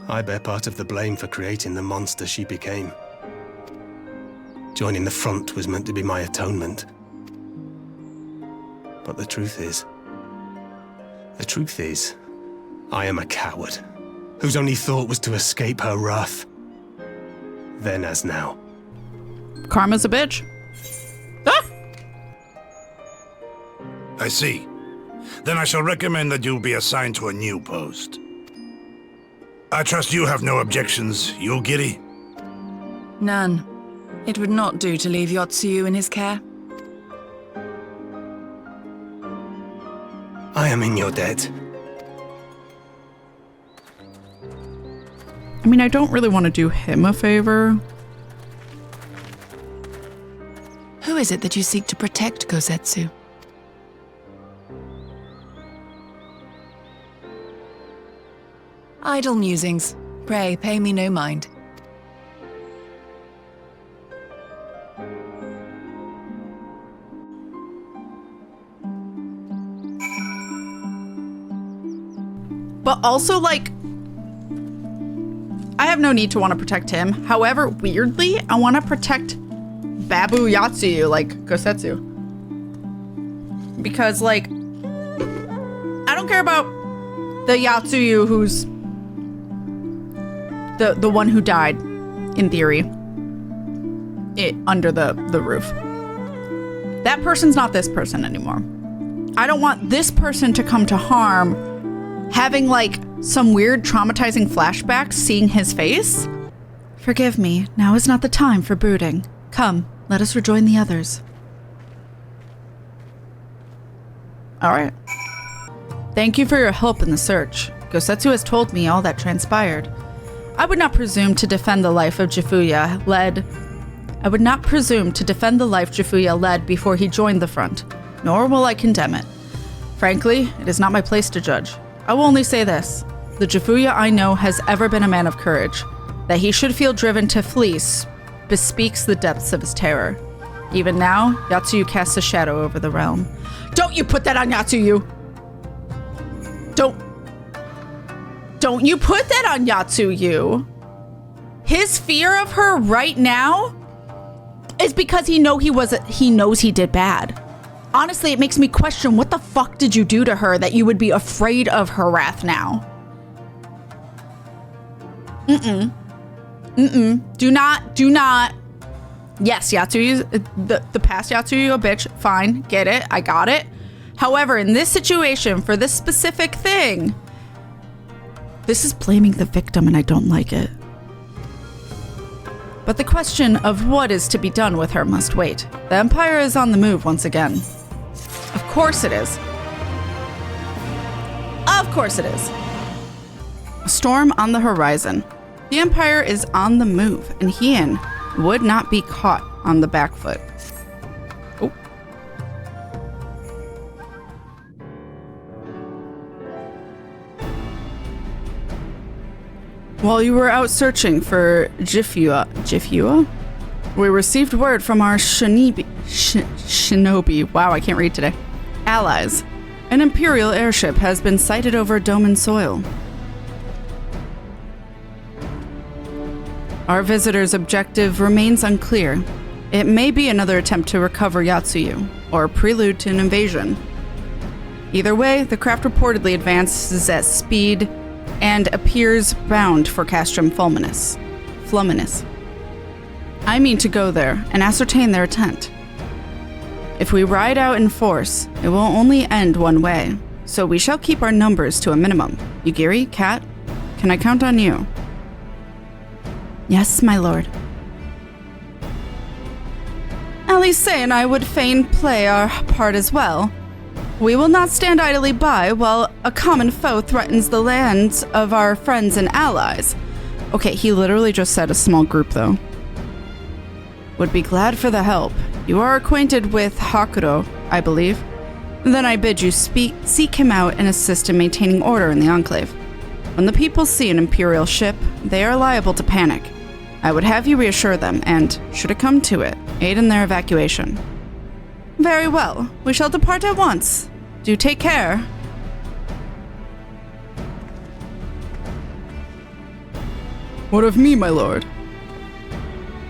I bear part of the blame for creating the monster she became. Joining the front was meant to be my atonement. But the truth is, I am a coward, whose only thought was to escape her wrath. Then as now. Karma's a bitch. Ah! I see. Then I shall recommend that you be assigned to a new post. I trust you have no objections, Yulgiri? None. It would not do to leave Tsuyu in his care. I am in your debt. I mean, I don't really want to do him a favor. Who is it that you seek to protect, Gosetsu? Idle musings. Pray, pay me no mind. But also, like, I have no need to want to protect him. However, weirdly, I want to protect Babu Yatsuyu, like Gosetsu. Because, like, I don't care about the Yatsuyu who's the one who died, in theory, under the roof. That person's not this person anymore. I don't want this person to come to harm having, like, some weird traumatizing flashbacks seeing his face. Forgive me, now is not the time for brooding. Come, let us rejoin the others. Alright. Thank you for your help in the search. Gosetsu has told me all that transpired. I would not presume to defend the life Jifuya led before he joined the front, nor will I condemn it. Frankly, it is not my place to judge. I will only say this. The Jifuya I know has ever been a man of courage. That he should feel driven to flee bespeaks the depths of his terror. Even now, Yatsuyu casts a shadow over the realm. Don't you put that on Yatsuyu! Don't you put that on Yatsuyu! His fear of her right now is because he knows he did bad. Honestly, it makes me question, what the fuck did you do to her that you would be afraid of her wrath now? Do not. Yes, Yatsuyu, the past Yatsuyu, a bitch, fine, get it, I got it. However, in this situation, for this specific thing, this is blaming the victim and I don't like it. But the question of what is to be done with her must wait. The Empire is on the move once again. Of course it is. Of course it is. A storm on the horizon. The Empire is on the move, and Hien would not be caught on the back foot. Oh. While you were out searching for Jifuya? We received word from our shinobi, wow, I can't read today, allies. An Imperial airship has been sighted over Doman soil. Our visitor's objective remains unclear. It may be another attempt to recover Tsuyu, or a prelude to an invasion. Either way, the craft reportedly advances at speed and appears bound for Castrum Fulminus. I mean to go there and ascertain their intent. If we ride out in force, it will only end one way, so we shall keep our numbers to a minimum. Yugiri, Kat, can I count on you? Yes, my lord. Elise and I would fain play our part as well. We will not stand idly by while a common foe threatens the lands of our friends and allies. Okay, he literally just said a small group, though. Would be glad for the help. You are acquainted with Hakuro, I believe. Then I bid you seek him out and assist in maintaining order in the Enclave. When the people see an Imperial ship, they are liable to panic. I would have you reassure them and, should it come to it, aid in their evacuation. Very well. We shall depart at once. Do take care. What of me, my lord?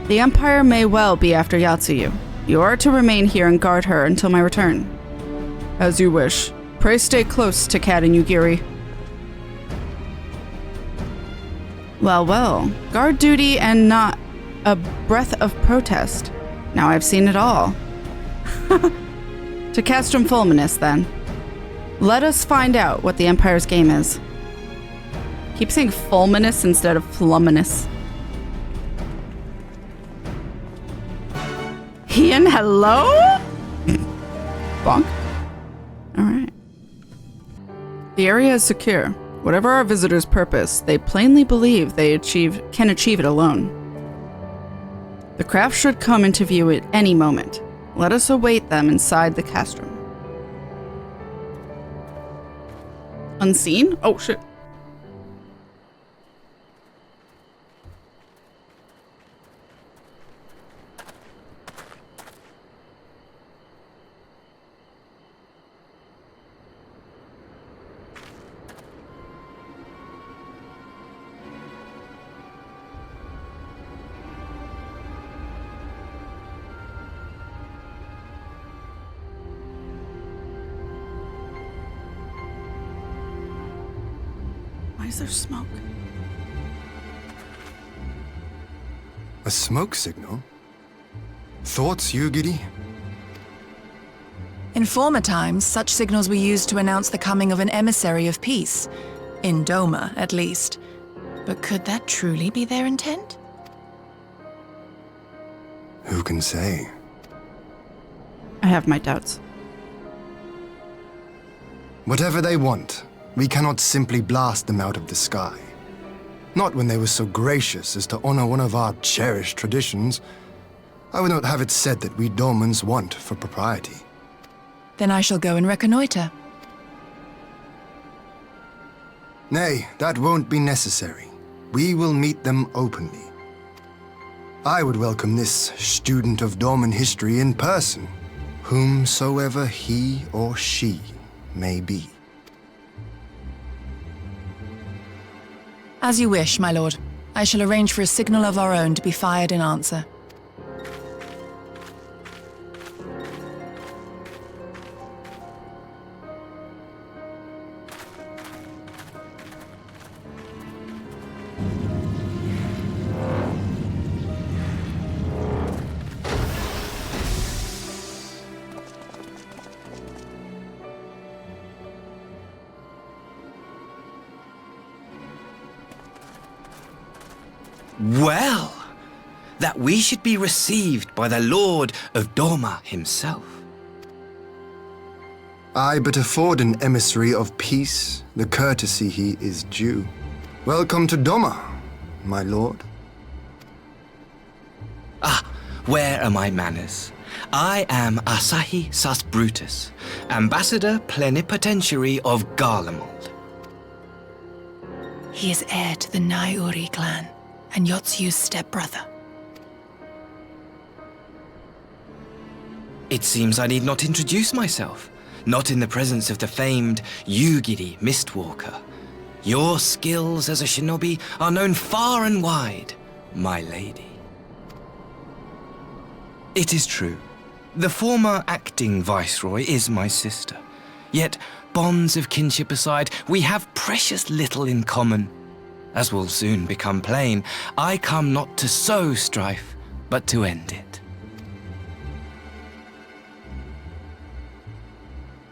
The Empire may well be after Tsuyu. You are to remain here and guard her until my return. As you wish. Pray stay close to Kat and Yugiri. Well, well. Guard duty and not a breath of protest. Now I've seen it all. To Castrum Fulminus, then. Let us find out what the Empire's game is. Keep saying Fulminus instead of Flumminus. Ian, hello? Bonk. Alright. The area is secure. Whatever our visitors' purpose, they plainly believe they can achieve it alone. The craft should come into view at any moment. Let us await them inside the castrum. Unseen? Oh, shit. Why is there smoke? A smoke signal? Thoughts, Yugiri? In former times, such signals were used to announce the coming of an emissary of peace. In Doma, at least. But could that truly be their intent? Who can say? I have my doubts. Whatever they want, we cannot simply blast them out of the sky. Not when they were so gracious as to honor one of our cherished traditions. I would not have it said that we Domans want for propriety. Then I shall go and reconnoiter. Nay, that won't be necessary. We will meet them openly. I would welcome this student of Doman history in person, whomsoever he or she may be. As you wish, my lord. I shall arrange for a signal of our own to be fired in answer. Well, that we should be received by the Lord of Doma himself. I but afford an emissary of peace the courtesy he is due. Welcome to Doma, my lord. Ah, where are my manners? I am Asahi Sus Brutus, Ambassador Plenipotentiary of Garlemald. He is heir to the Naiuri clan, and Yotsuyu's stepbrother. It seems I need not introduce myself, not in the presence of the famed Yugiri Mistwalker. Your skills as a shinobi are known far and wide, my lady. It is true. The former acting viceroy is my sister. Yet, bonds of kinship aside, we have precious little in common. As will soon become plain, I come not to sow strife, but to end it.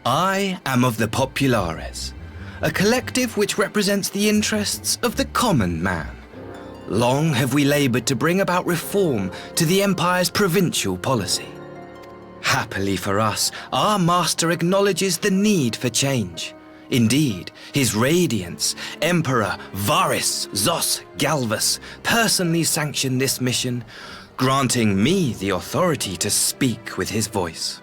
I am of the Populares, a collective which represents the interests of the common man. Long have we labored to bring about reform to the Empire's provincial policy. Happily for us, our master acknowledges the need for change. Indeed, His Radiance, Emperor Varys Zos Galvus, personally sanctioned this mission, granting me the authority to speak with his voice.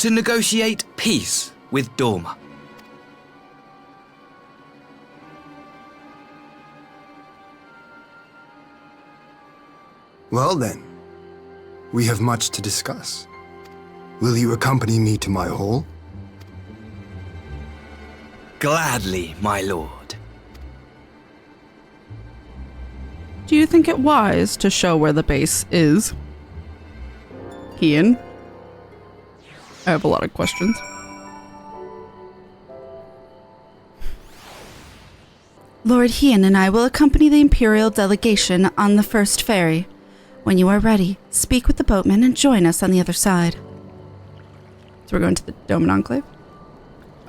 To negotiate peace with Doma. Well then, we have much to discuss. Will you accompany me to my hall? Gladly, my lord. Do you think it wise to show where the base is? Ian? I have a lot of questions. Lord Hien and I will accompany the Imperial delegation on the first ferry. When you are ready, speak with the boatman and join us on the other side. So we're going to the Doma Enclave?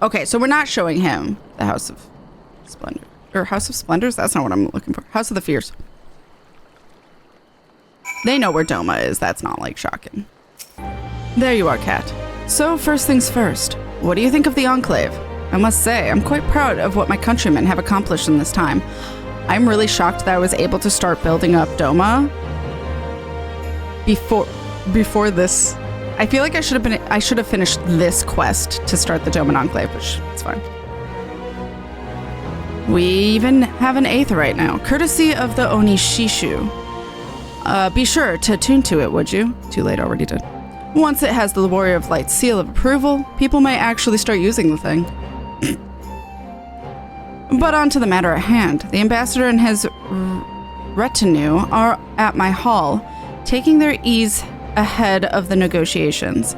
Okay, so we're not showing him the House of Splendor. Or House of Splendors? That's not what I'm looking for. House of the Fierce. They know where Doma is. That's not, like, shocking. There you are, Kat. So, first things first. What do you think of the Enclave? I must say, I'm quite proud of what my countrymen have accomplished in this time. I'm really shocked that I was able to start building up Doma before this. I feel like I should have finished this quest to start the Doma Enclave, which is fine. We even have an 8th right now, courtesy of the Onishishu. Be sure to attune to it, would you? Too late, already did. Once it has the Warrior of Light's seal of approval, people might actually start using the thing. But on to the matter at hand. The ambassador and his retinue are at my hall, taking their ease ahead of the negotiations.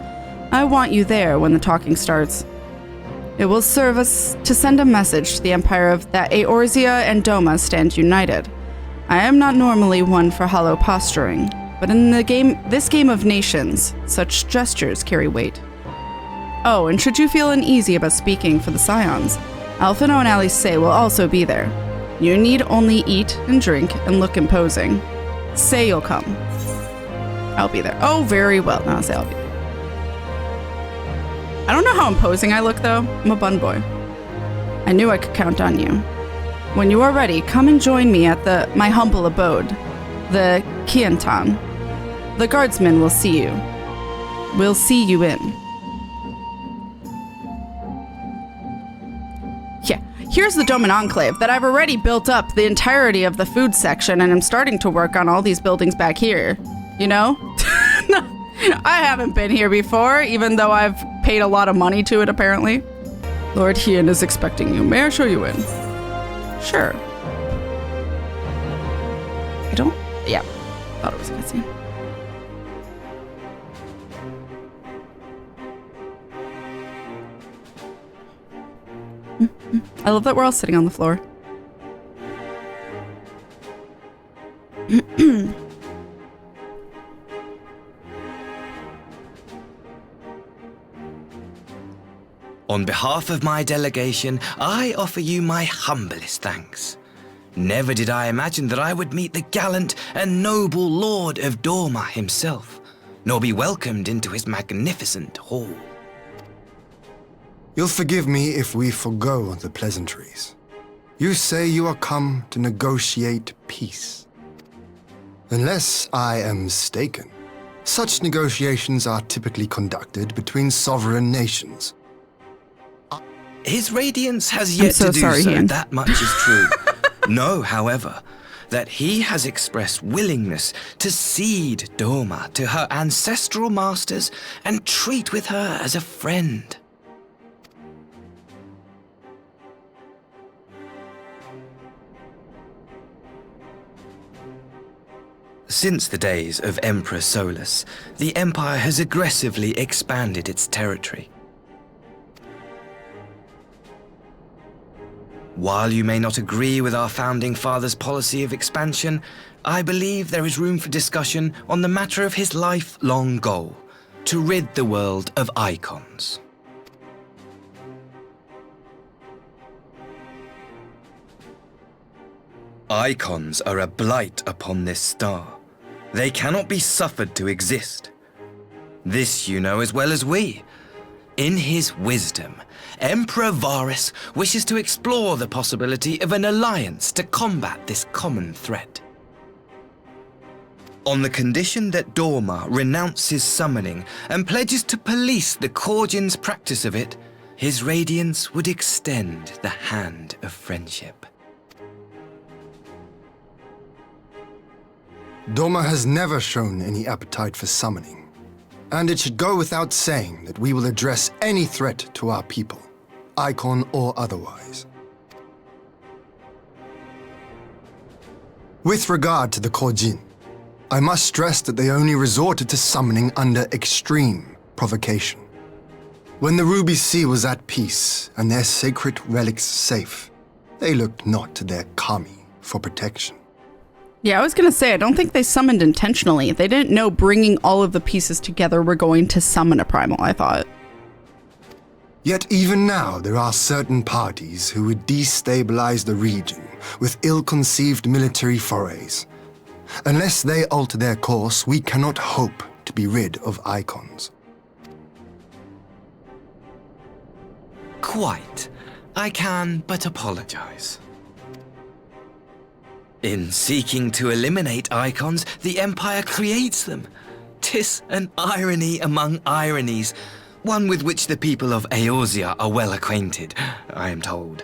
I want you there when the talking starts. It will serve us to send a message to the Empire of that Eorzea and Doma stand united. I am not normally one for hollow posturing, but in this game of nations, such gestures carry weight. Oh, and should you feel uneasy about speaking for the Scions, Alphino and Alice will also be there. You need only eat and drink and look imposing. Say you'll come. I'll be there. Oh, very well. No, I'll say I'll be there. I don't know how imposing I look, though. I'm a bun boy. I knew I could count on you. When you are ready, come and join me at my humble abode, the Kiantan. The guardsmen will see you. We'll see you in. Yeah, here's the Doma Enclave that I've already built up the entirety of the food section, and I'm starting to work on all these buildings back here. You know? I haven't been here before, even though I've paid a lot of money to it, apparently. Lord Hien is expecting you. May I show you in? Sure. I don't... Yeah. Thought it was a cutscene. I love that we're all sitting on the floor. On behalf of my delegation, I offer you my humblest thanks. Never did I imagine that I would meet the gallant and noble Lord of Doma himself, nor be welcomed into his magnificent hall. You'll forgive me if we forgo the pleasantries. You say you are come to negotiate peace. Unless I am mistaken, such negotiations are typically conducted between sovereign nations. His Radiance has yet to do so, that much is true. Know, however, that he has expressed willingness to cede Doma to her ancestral masters and treat with her as a friend. Since the days of Emperor Solus, the Empire has aggressively expanded its territory. While you may not agree with our founding father's policy of expansion, I believe there is room for discussion on the matter of his lifelong goal, to rid the world of icons. Icons are a blight upon this star. They cannot be suffered to exist. This you know as well as we. In his wisdom, Emperor Varus wishes to explore the possibility of an alliance to combat this common threat. On the condition that Doma renounces summoning and pledges to police the Korjin's practice of it, his radiance would extend the hand of friendship. Doma has never shown any appetite for summoning, and it should go without saying that we will address any threat to our people, icon or otherwise. With regard to the Korjin, I must stress that they only resorted to summoning under extreme provocation. When the Ruby Sea was at peace and their sacred relics safe, they looked not to their kami for protection. Yeah, I was going to say, I don't think they summoned intentionally. They didn't know bringing all of the pieces together were going to summon a primal, I thought. Yet even now, there are certain parties who would destabilize the region with ill-conceived military forays. Unless they alter their course, we cannot hope to be rid of icons. Quite. I can but apologize. In seeking to eliminate icons, the Empire creates them. 'Tis an irony among ironies, one with which the people of Eorzea are well acquainted, I am told.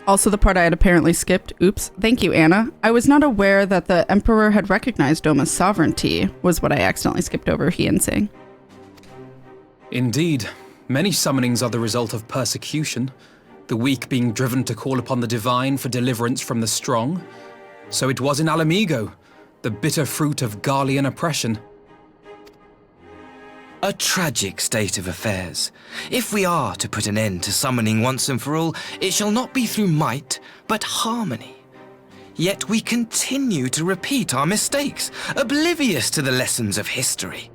Also the part I had apparently skipped. Oops. Thank you, Anna. I was not aware that the Emperor had recognized Doma's sovereignty, was what I accidentally skipped over Hien saying. Indeed. Many summonings are the result of persecution, the weak being driven to call upon the divine for deliverance from the strong. So it was in Alamigo, the bitter fruit of Garlean oppression. A tragic state of affairs. If we are to put an end to summoning once and for all, it shall not be through might, but harmony. Yet we continue to repeat our mistakes, oblivious to the lessons of history.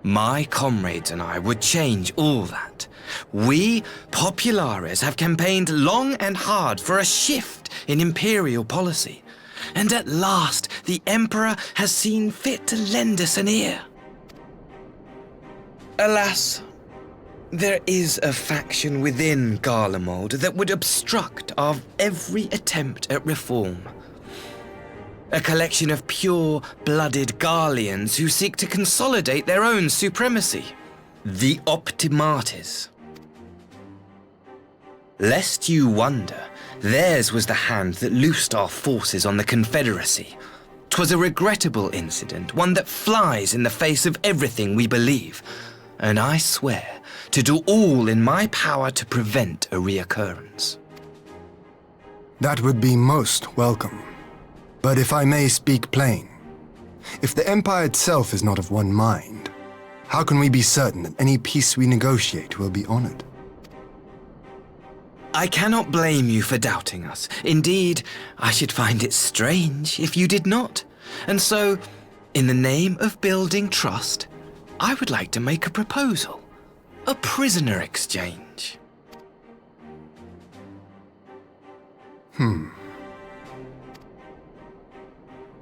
My comrades and I would change all that. We, Populares, have campaigned long and hard for a shift in imperial policy. And at last, the Emperor has seen fit to lend us an ear. Alas, there is a faction within Garlemald that would obstruct our every attempt at reform. A collection of pure-blooded Garleans who seek to consolidate their own supremacy. The Optimates. Lest you wonder, theirs was the hand that loosed our forces on the Confederacy. 'Twas a regrettable incident, one that flies in the face of everything we believe, and I swear to do all in my power to prevent a reoccurrence. That would be most welcome. But if I may speak plain, if the Empire itself is not of one mind, how can we be certain that any peace we negotiate will be honored? I cannot blame you for doubting us. Indeed, I should find it strange if you did not. And so, in the name of building trust, I would like to make a proposal. A prisoner exchange.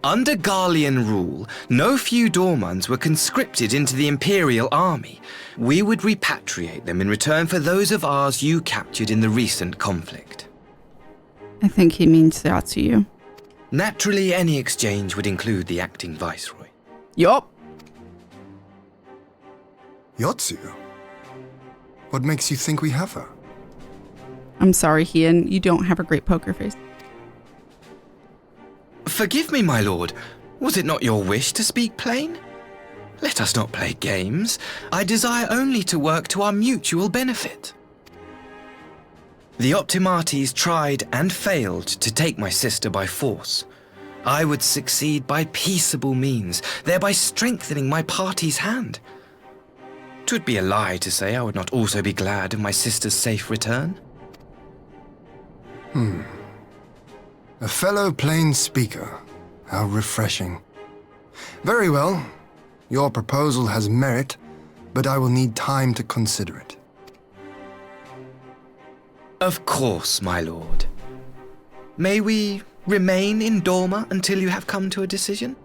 Under Garlean rule, no few Dormans were conscripted into the Imperial army. We would repatriate them in return for those of ours you captured in the recent conflict. I think he means Tsuyu. Naturally, any exchange would include the acting viceroy. Yup. Yotsu? What makes you think we have her? I'm sorry, Hien. You don't have a great poker face. Forgive me, my lord. Was it not your wish to speak plain? Let us not play games. I desire only to work to our mutual benefit. The Optimates tried and failed to take my sister by force. I would succeed by peaceable means, thereby strengthening my party's hand. 'Twould be a lie to say I would not also be glad of my sister's safe return. A fellow plain speaker. How refreshing. Very well. Your proposal has merit, but I will need time to consider it. Of course, my lord. May we remain in Doma until you have come to a decision?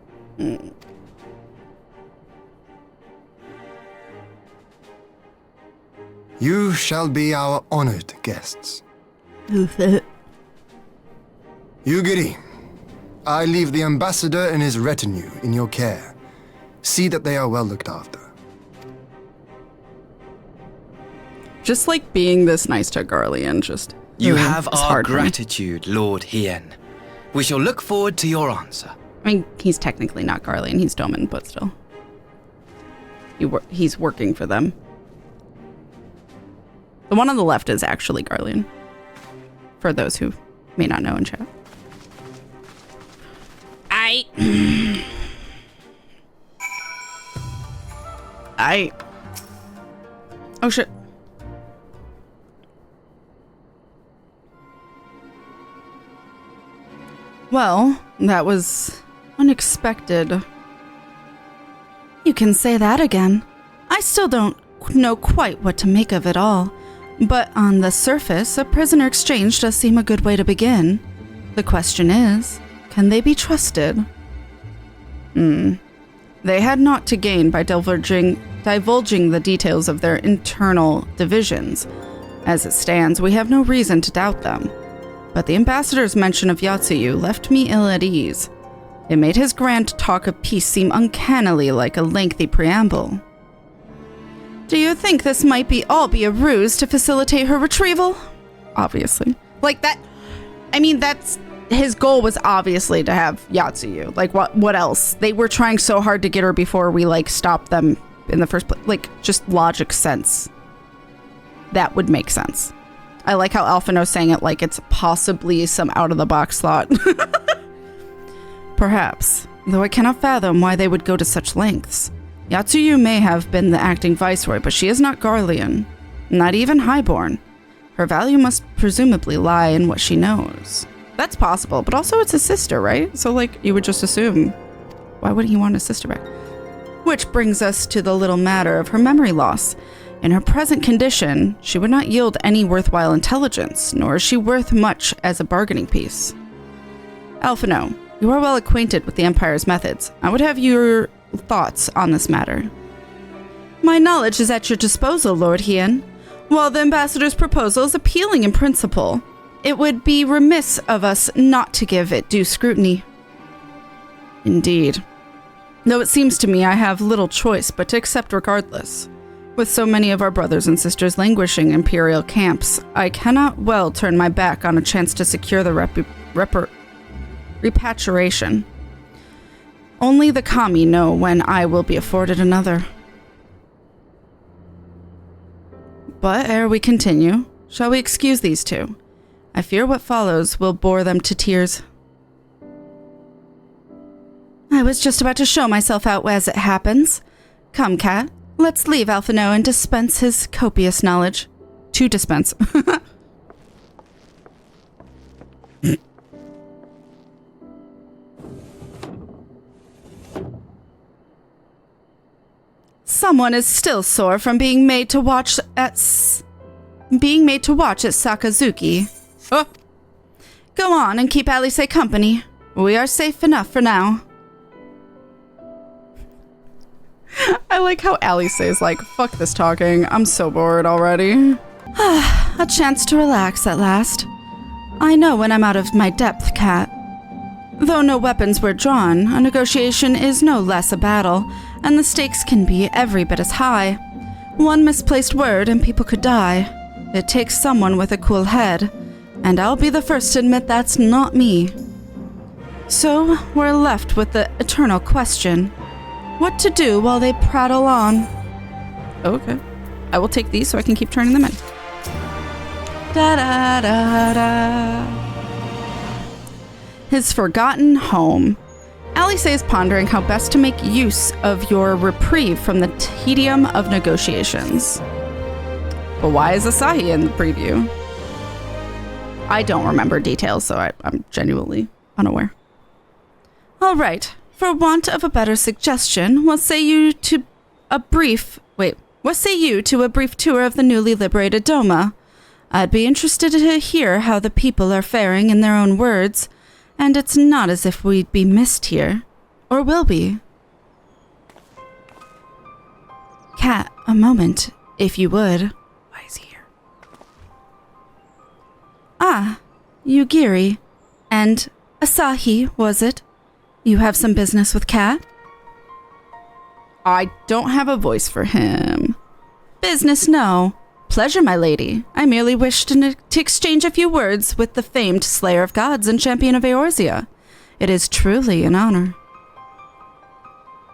You shall be our honored guests. Yugiri, I leave the ambassador and his retinue in your care. See that they are well looked after. Just like being this nice to Garlean, just... You have it's our hard for me. gratitude, Lord Hien. We shall look forward to your answer. I mean, he's technically not Garlean, he's Doman, but still. He's working for them. The one on the left is actually Garlean. For those who may not know in chat. Oh shit. Well, that was unexpected. You can say that again. I still don't know quite what to make of it all. But on the surface, a prisoner exchange does seem a good way to begin. The question is, can they be trusted? They had naught to gain by divulging the details of their internal divisions. As it stands, we have no reason to doubt them. But the ambassador's mention of Tsuyu left me ill at ease. It made his grand talk of peace seem uncannily like a lengthy preamble. Do you think this might all be a ruse to facilitate her retrieval? Obviously. Like that, I mean, his goal was obviously to have Tsuyu. Like, what else? They were trying so hard to get her before we, like, stopped them in the first place. Like, just logic sense. That would make sense. I like how Alphino's saying it like it's possibly some out-of-the-box thought. Perhaps, though I cannot fathom why they would go to such lengths. Tsuyu may have been the acting viceroy, but she is not Garlean. Not even highborn. Her value must presumably lie in what she knows. That's possible, but also it's his sister, right? So, like, you would just assume, why would he want his sister back? Which brings us to the little matter of her memory loss. In her present condition, she would not yield any worthwhile intelligence, nor is she worth much as a bargaining piece. Alphino, you are well acquainted with the Empire's methods. I would have your thoughts on this matter. My knowledge is at your disposal, Lord Hien. While the ambassador's proposal is appealing in principle, it would be remiss of us not to give it due scrutiny. Indeed. Though it seems to me I have little choice but to accept regardless. With so many of our brothers and sisters languishing in imperial camps, I cannot well turn my back on a chance to secure the repatriation. Only the kami know when I will be afforded another. But ere we continue, shall we excuse these two? I fear what follows will bore them to tears. I was just about to show myself out as it happens. Come, Kat, let's leave Alphino and dispense his copious knowledge. To dispense. Someone is still sore from being made to watch at Sakazuki. Oh. Go on and keep Alice company. We are safe enough for now. I like how Alice is like, fuck this talking. I'm so bored already. A chance to relax at last. I know when I'm out of my depth, Kat. Though no weapons were drawn, a negotiation is no less a battle, and the stakes can be every bit as high. One misplaced word and people could die. It takes someone with a cool head, and I'll be the first to admit that's not me. So we're left with the eternal question. What to do while they prattle on? Okay. I will take these so I can keep turning them in. Da-da-da-da. His forgotten home. Alice is pondering how best to make use of your reprieve from the tedium of negotiations. But why is Asahi in the preview? I don't remember details, so I'm genuinely unaware. All right. For want of a better suggestion, what say you to a brief tour of the newly liberated Doma? I'd be interested to hear how the people are faring in their own words, and it's not as if we'd be missed here. Or will be. Kat, a moment, if you would. Why is he here? Ah, Yugiri. And Asahi, was it? You have some business with Kat? I don't have a voice for him. Business, no. Pleasure, my lady. I merely wished to exchange a few words with the famed Slayer of Gods and Champion of Eorzea. It is truly an honor.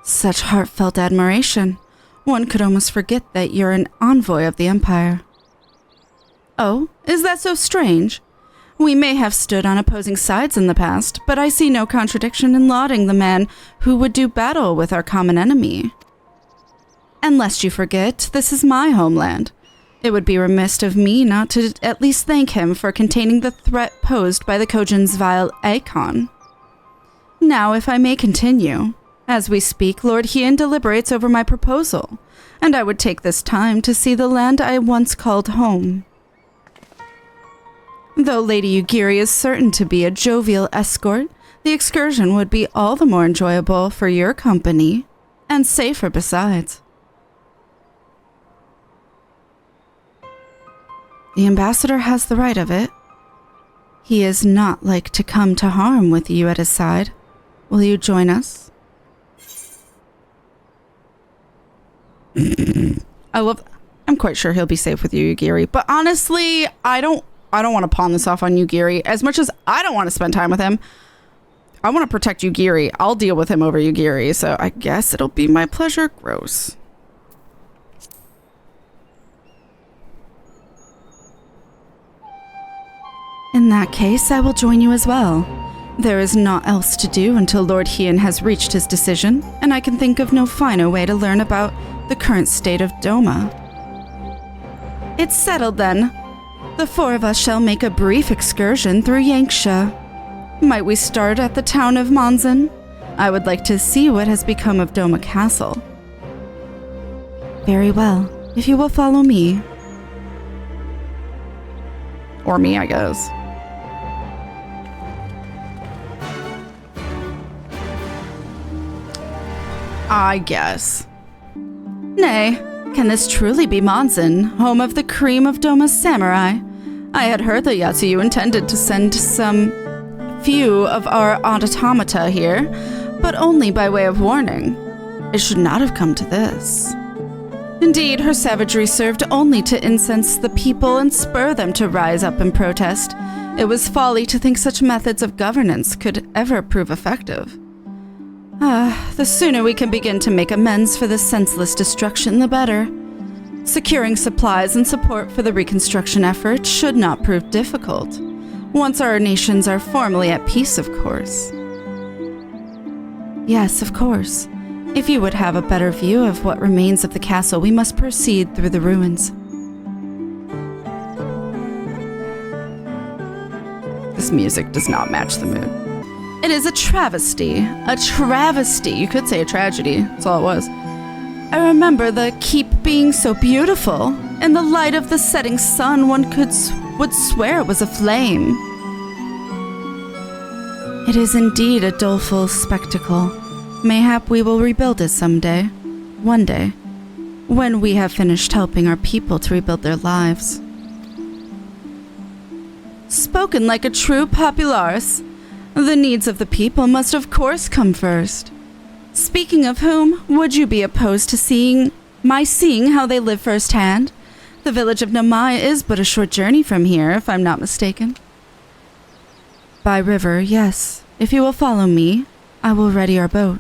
Such heartfelt admiration. One could almost forget that you're an envoy of the Empire. Oh, is that so strange? We may have stood on opposing sides in the past, but I see no contradiction in lauding the man who would do battle with our common enemy. And lest you forget, this is my homeland. It would be remiss of me not to at least thank him for containing the threat posed by the Kojin's vile icon. Now, if I may continue. As we speak, Lord Hien deliberates over my proposal, and I would take this time to see the land I once called home. Though Lady Yugiri is certain to be a jovial escort, the excursion would be all the more enjoyable for your company, and safer besides. The ambassador has the right of it. He is not like to come to harm with you at his side. Will you join us? I'm quite sure he'll be safe with you, Yugiri. But honestly, I don't want to pawn this off on Yugiri. As much as I don't want to spend time with him, I want to protect Yugiri. I'll deal with him over Yugiri, so I guess it'll be my pleasure. Gross. In that case, I will join you as well. There is naught else to do until Lord Hien has reached his decision, and I can think of no finer way to learn about the current state of Doma. It's settled then. The four of us shall make a brief excursion through Yanxia. Might we start at the town of Monzin? I would like to see what has become of Doma Castle. Very well, if you will follow me. Or me, I guess. I guess. Nay, can this truly be Monzin, home of the cream of Doma's samurai? I had heard that Tsuyu intended to send some few of our automata here, but only by way of warning. It should not have come to this. Indeed, her savagery served only to incense the people and spur them to rise up and protest. It was folly to think such methods of governance could ever prove effective. The sooner we can begin to make amends for this senseless destruction, the better. Securing supplies and support for the reconstruction effort should not prove difficult. Once our nations are formally at peace, of course. Yes, of course. If you would have a better view of what remains of the castle, we must proceed through the ruins. This music does not match the mood. It is a travesty. A travesty. You could say a tragedy. That's all it was. I remember the keep being so beautiful. In the light of the setting sun, one would swear it was aflame. It is indeed a doleful spectacle. Mayhap we will rebuild it someday. One day. When we have finished helping our people to rebuild their lives. Spoken like a true popularis. The needs of the people must of course come first. Speaking of whom, would you be opposed to seeing how they live firsthand? The village of Namai is but a short journey from here, if I'm not mistaken. By river, yes. If you will follow me, I will ready our boat.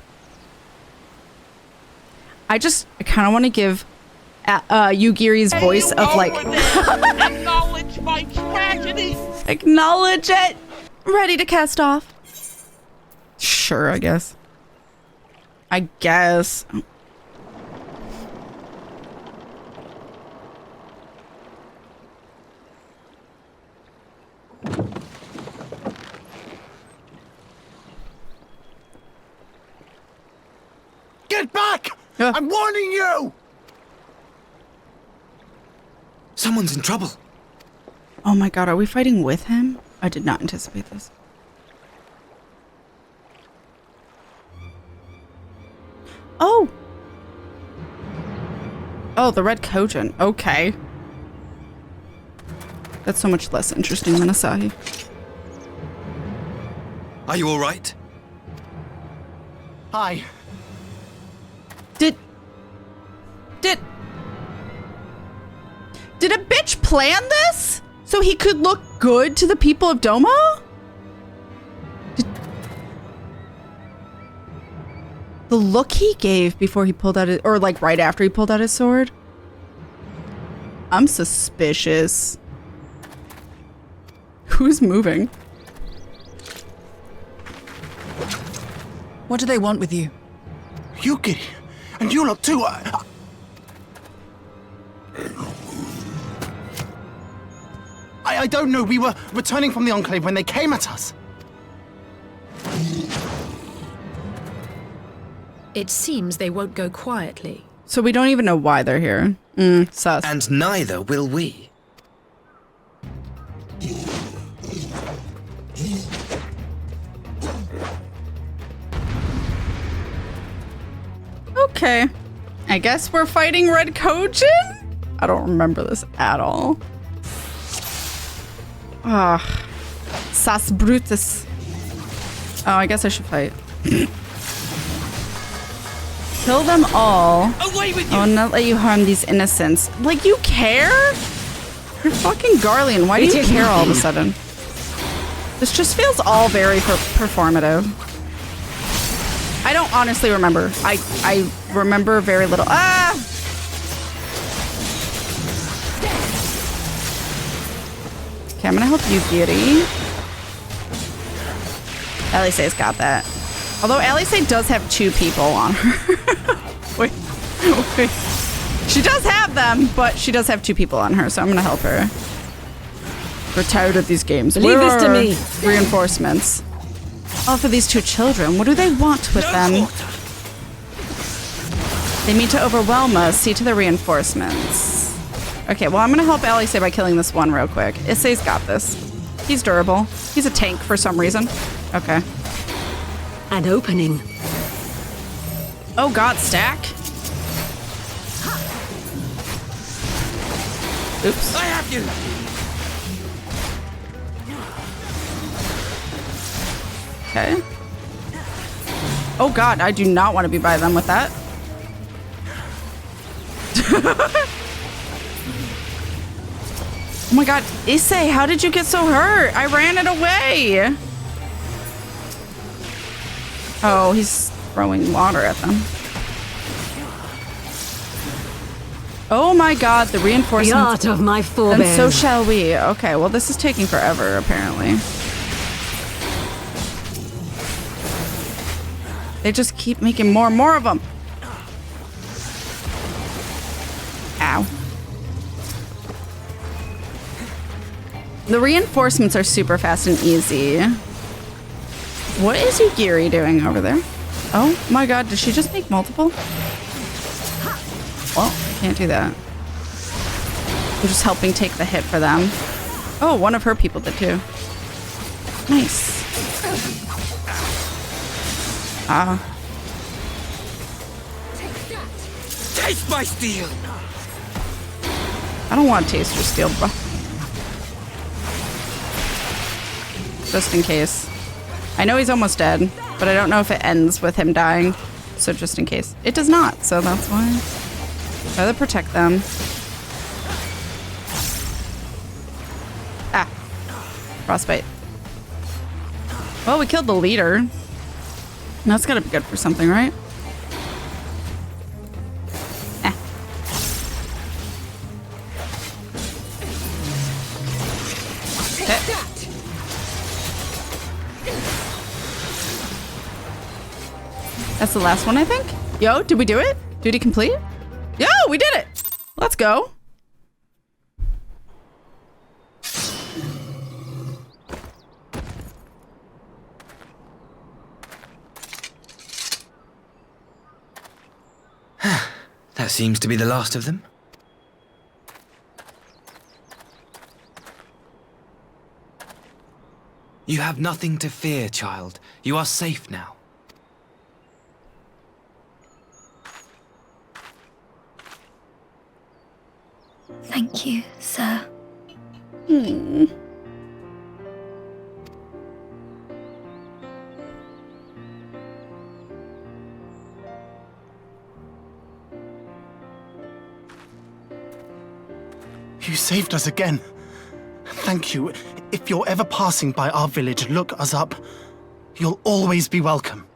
I kind of want to give Yugiri's voice of like... Acknowledge my tragedy! Acknowledge it! Ready to cast off. Sure, I guess. I guess. Get back! I'm warning you! Someone's in trouble. Oh my god, are we fighting with him? I did not anticipate this. Oh! Oh, the red Kojin. Okay. That's so much less interesting than Asahi. Are you all right? Hi. Did a bitch plan this? So he could look good to the people of Doma? The look he gave before he pulled out his, or like right after he pulled out his sword? I'm suspicious. Who's moving? What do they want with you? Yuki, and you look too. I don't know. We were returning from the Enclave when they came at us. It seems they won't go quietly. So we don't even know why they're here. Sus. And neither will we. Okay. I guess we're fighting Red Kojin? I don't remember this at all. Ah. Sas Brutus. Oh, I guess I should fight. Kill them all. Away with you! I will not let you harm these innocents. Like, you care? You're fucking Garlean. Why do you care all of a sudden? This just feels all very performative. I don't honestly remember. I remember very little. Ah! Okay, I'm gonna help you, Giri. Alisaie's got that. Although Alisaie does have 2 people on her. wait. She does have them, but she does have 2 people on her, so I'm gonna help her. We're tired of these games. Leave this to me. Reinforcements. Oh, for these 2 children. What do they want with them? They mean to overwhelm us. See to the reinforcements. Okay, well, I'm gonna help Alisaie by killing this one real quick. Issei's got this. He's durable. He's a tank for some reason. Okay. An opening. Oh god, stack. Oops. I have you! Okay. Oh god, I do not want to be by them with that. Oh my god, Issei, how did you get so hurt? I ran it away. Oh, he's throwing water at them. Oh my god, the reinforcements. The art of my forebears. And so shall we. Okay, well this is taking forever, apparently. They just keep making more and more of them. Ow. The reinforcements are super fast and easy. What is Yugiri doing over there? Oh my god, did she just make multiple? Well, can't do that. I'm just helping take the hit for them. Oh, one of her people did too. Nice. Taste my steel! I don't want to taste your steel, bro. Just in case. I know he's almost dead, but I don't know if it ends with him dying. So just in case. It does not, so that's why. I'd rather protect them. Ah. Frostbite. Well, we killed the leader. That's gotta be good for something, right? That's the last one, I think. Yo, did we do it? Duty complete? Yo, we did it! Let's go. That seems to be the last of them. You have nothing to fear, child. You are safe now. Thank you, sir. You saved us again. Thank you. If you're ever passing by our village, look us up. You'll always be welcome.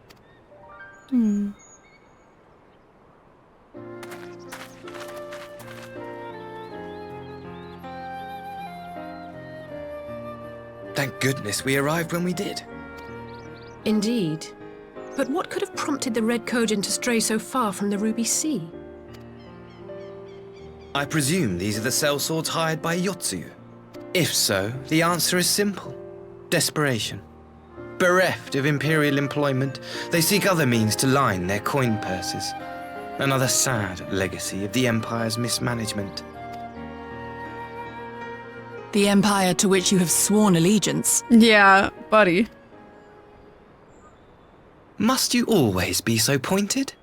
Thank goodness we arrived when we did. Indeed. But what could have prompted the Red Kojin to stray so far from the Ruby Sea? I presume these are the sellswords hired by Tsuyu. If so, the answer is simple. Desperation. Bereft of imperial employment, they seek other means to line their coin purses. Another sad legacy of the Empire's mismanagement. The Empire to which you have sworn allegiance. Yeah, buddy. Must you always be so pointed?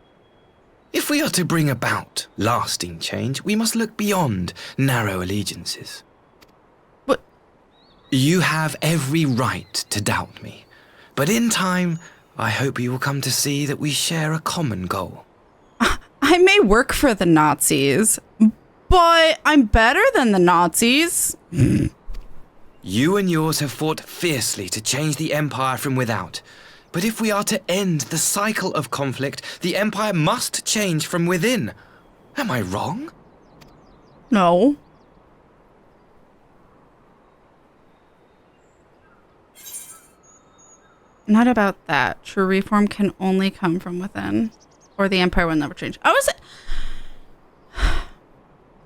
If we are to bring about lasting change, we must look beyond narrow allegiances. What? You have every right to doubt me, but in time, I hope you will come to see that we share a common goal. I may work for the Nazis, but I'm better than the Nazis. You and yours have fought fiercely to change the Empire from without. But if we are to end the cycle of conflict, the Empire must change from within. Am I wrong? No. Not about that. True reform can only come from within, or the Empire will never change.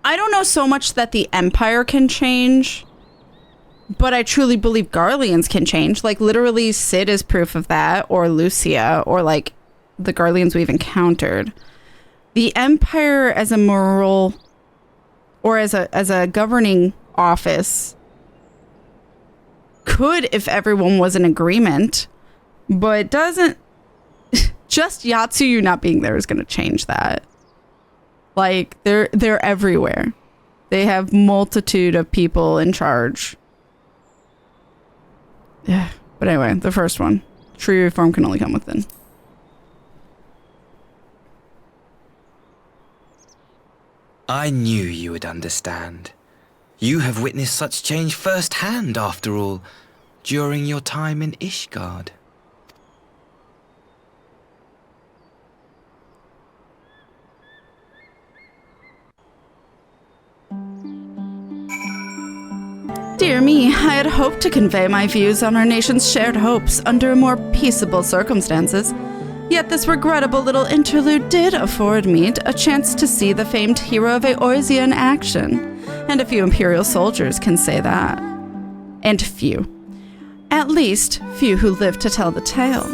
I don't know so much that the Empire can change, but I truly believe Garleans can change. Like, literally, Cid is proof of that, or Lucia, or, like, the Garleans we've encountered. The Empire as a moral, or as a governing office, could if everyone was in agreement, but doesn't. Just Yatsuyu not being there is going to change that. Like, they're everywhere. They have multitude of people in charge. Yeah. But anyway, the first one. True reform can only come within. I knew you would understand. You have witnessed such change firsthand, after all, during your time in Ishgard. Dear me, I had hoped to convey my views on our nation's shared hopes under more peaceable circumstances. Yet this regrettable little interlude did afford me a chance to see the famed hero of Eorzea in action. And a few Imperial soldiers can say that. And few. At least, few who live to tell the tale.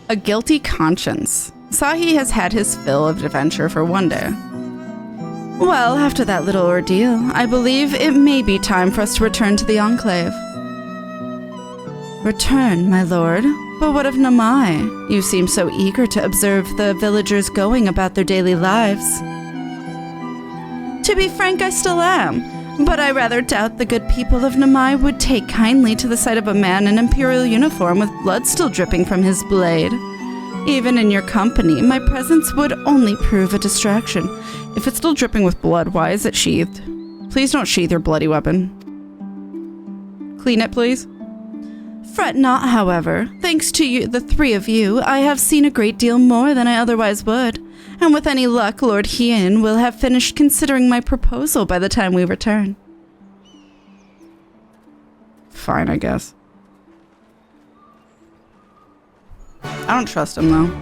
A guilty conscience. Asahi has had his fill of adventure for one day. Well, after that little ordeal, I believe it may be time for us to return to the Enclave. Return, my lord? But what of Namai? You seem so eager to observe the villagers going about their daily lives. To be frank, I still am, but I rather doubt the good people of Namai would take kindly to the sight of a man in Imperial uniform with blood still dripping from his blade. Even in your company, my presence would only prove a distraction. If it's still dripping with blood, why is it sheathed? Please don't sheath your bloody weapon. Clean it, please. Fret not, however. Thanks to you, the three of you, I have seen a great deal more than I otherwise would. And with any luck, Lord Hien will have finished considering my proposal by the time we return. Fine, I guess. I don't trust him, though.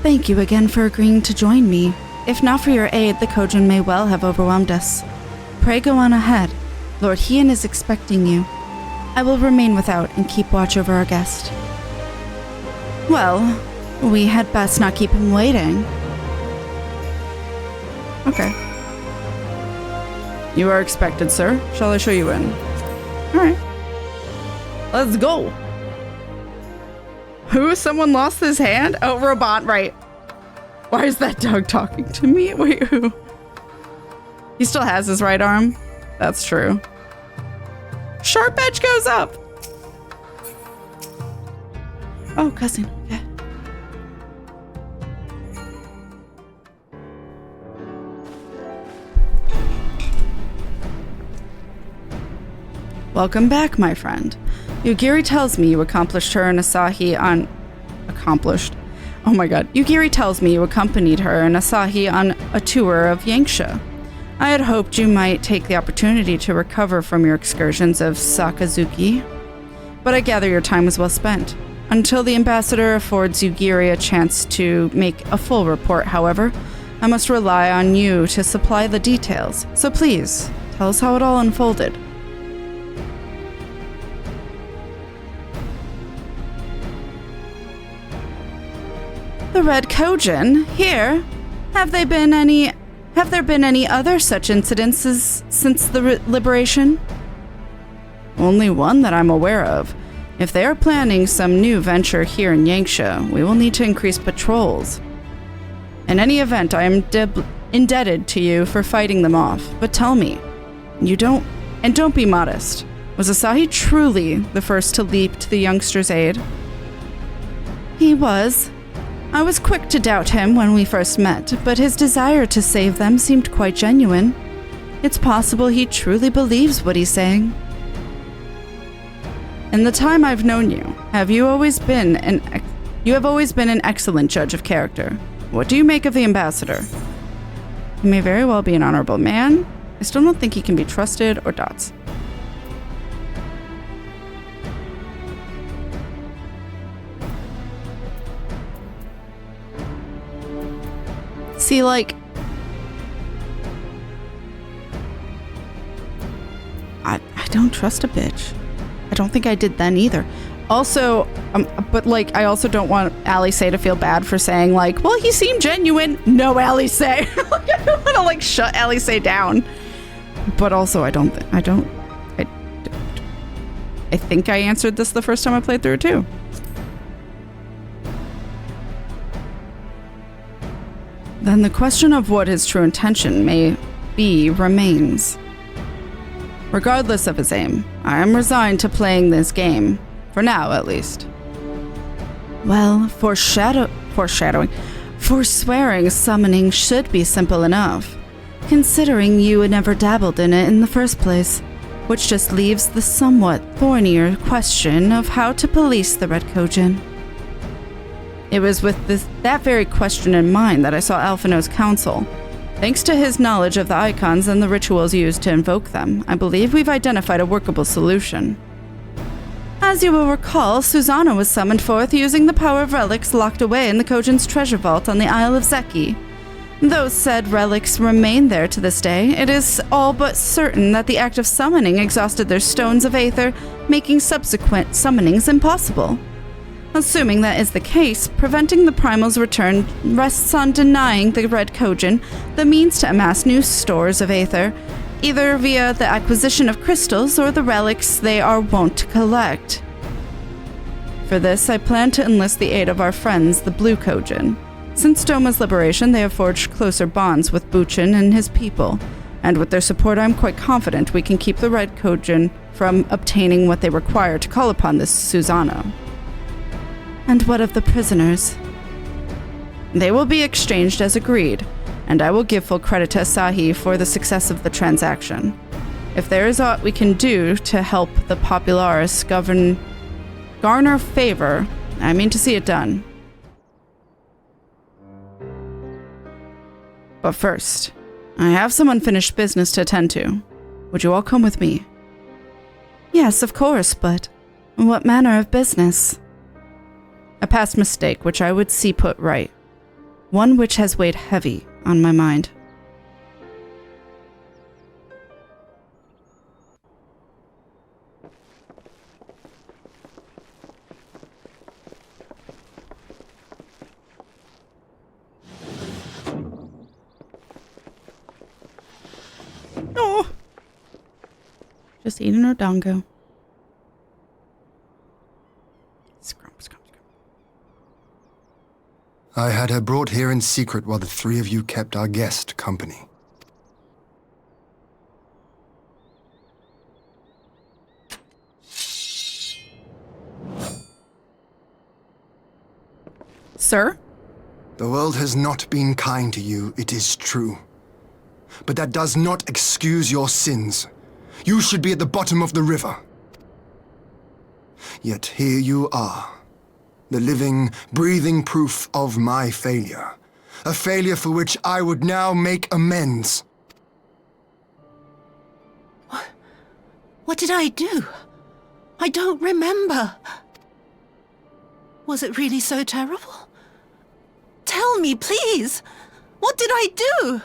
Thank you again for agreeing to join me. If not for your aid, the Kojin may well have overwhelmed us. Pray go on ahead. Lord Hien is expecting you. I will remain without and keep watch over our guest. Well, we had best not keep him waiting. Okay. You are expected, sir. Shall I show you in? Alright. Let's go. Who? Someone lost his hand? Oh, Robot, right. Why is that dog talking to me? Wait, who? He still has his right arm. That's true. Sharp edge goes up. Oh, cousin. Okay. Welcome back, my friend. Yugiri tells me you accomplished her and Asahi on... Accomplished? Oh my god. Yugiri tells me you accompanied her and Asahi on a tour of Yanxia. I had hoped you might take the opportunity to recover from your excursions of Sakazuki, but I gather your time was well spent. Until the ambassador affords Yugiri a chance to make a full report, however, I must rely on you to supply the details. So please, tell us how it all unfolded. The Red Kojin, here. Have there been any other such incidences since the liberation? Only one that I'm aware of. If they are planning some new venture here in Yanxia, we will need to increase patrols. In any event, I am indebted to you for fighting them off. But tell me, don't be modest. Was Asahi truly the first to leap to the youngster's aid? He was. I was quick to doubt him when we first met, but his desire to save them seemed quite genuine. It's possible he truly believes what he's saying. In the time I've known you, you have always been an excellent judge of character. What do you make of the ambassador? He may very well be an honorable man. I still don't think he can be trusted or dots. See, like, I don't trust a bitch. I don't think I did then either. Also, but like, I also don't want Alice to feel bad for saying like, well, he seemed genuine. No, Alice. I don't want to like shut Alice down. But also, I think I answered this the first time I played through too. Then the question of what his true intention may be remains. Regardless of his aim, I am resigned to playing this game. For now, at least. Well, forswearing summoning should be simple enough, considering you had never dabbled in it in the first place, which just leaves the somewhat thornier question of how to police the Red Kojin. It was with that very question in mind that I saw Alphino's council. Thanks to his knowledge of the icons and the rituals used to invoke them, I believe we've identified a workable solution. As you will recall, Susanna was summoned forth using the power of relics locked away in the Kojin's treasure vault on the Isle of Zeki. Though said relics remain there to this day, it is all but certain that the act of summoning exhausted their stones of aether, making subsequent summonings impossible. Assuming that is the case, preventing the Primal's return rests on denying the Red Kojin the means to amass new stores of aether, either via the acquisition of crystals or the relics they are wont to collect. For this, I plan to enlist the aid of our friends, the Blue Kojin. Since Doma's liberation, they have forged closer bonds with Buchin and his people, and with their support I'm quite confident we can keep the Red Kojin from obtaining what they require to call upon this Susanna. And what of the prisoners? They will be exchanged as agreed, and I will give full credit to Asahi for the success of the transaction. If there is aught we can do to help the Popularis garner favor, I mean to see it done. But first, I have some unfinished business to attend to. Would you all come with me? Yes, of course, but what manner of business? A past mistake which I would see put right. One which has weighed heavy on my mind. Oh. Just eating her dongo. I had her brought here in secret while the three of you kept our guest company. Sir? The world has not been kind to you, it is true. But that does not excuse your sins. You should be at the bottom of the river. Yet here you are. The living, breathing proof of my failure. A failure for which I would now make amends. What did I do? I don't remember. Was it really so terrible? Tell me, please. What did I do?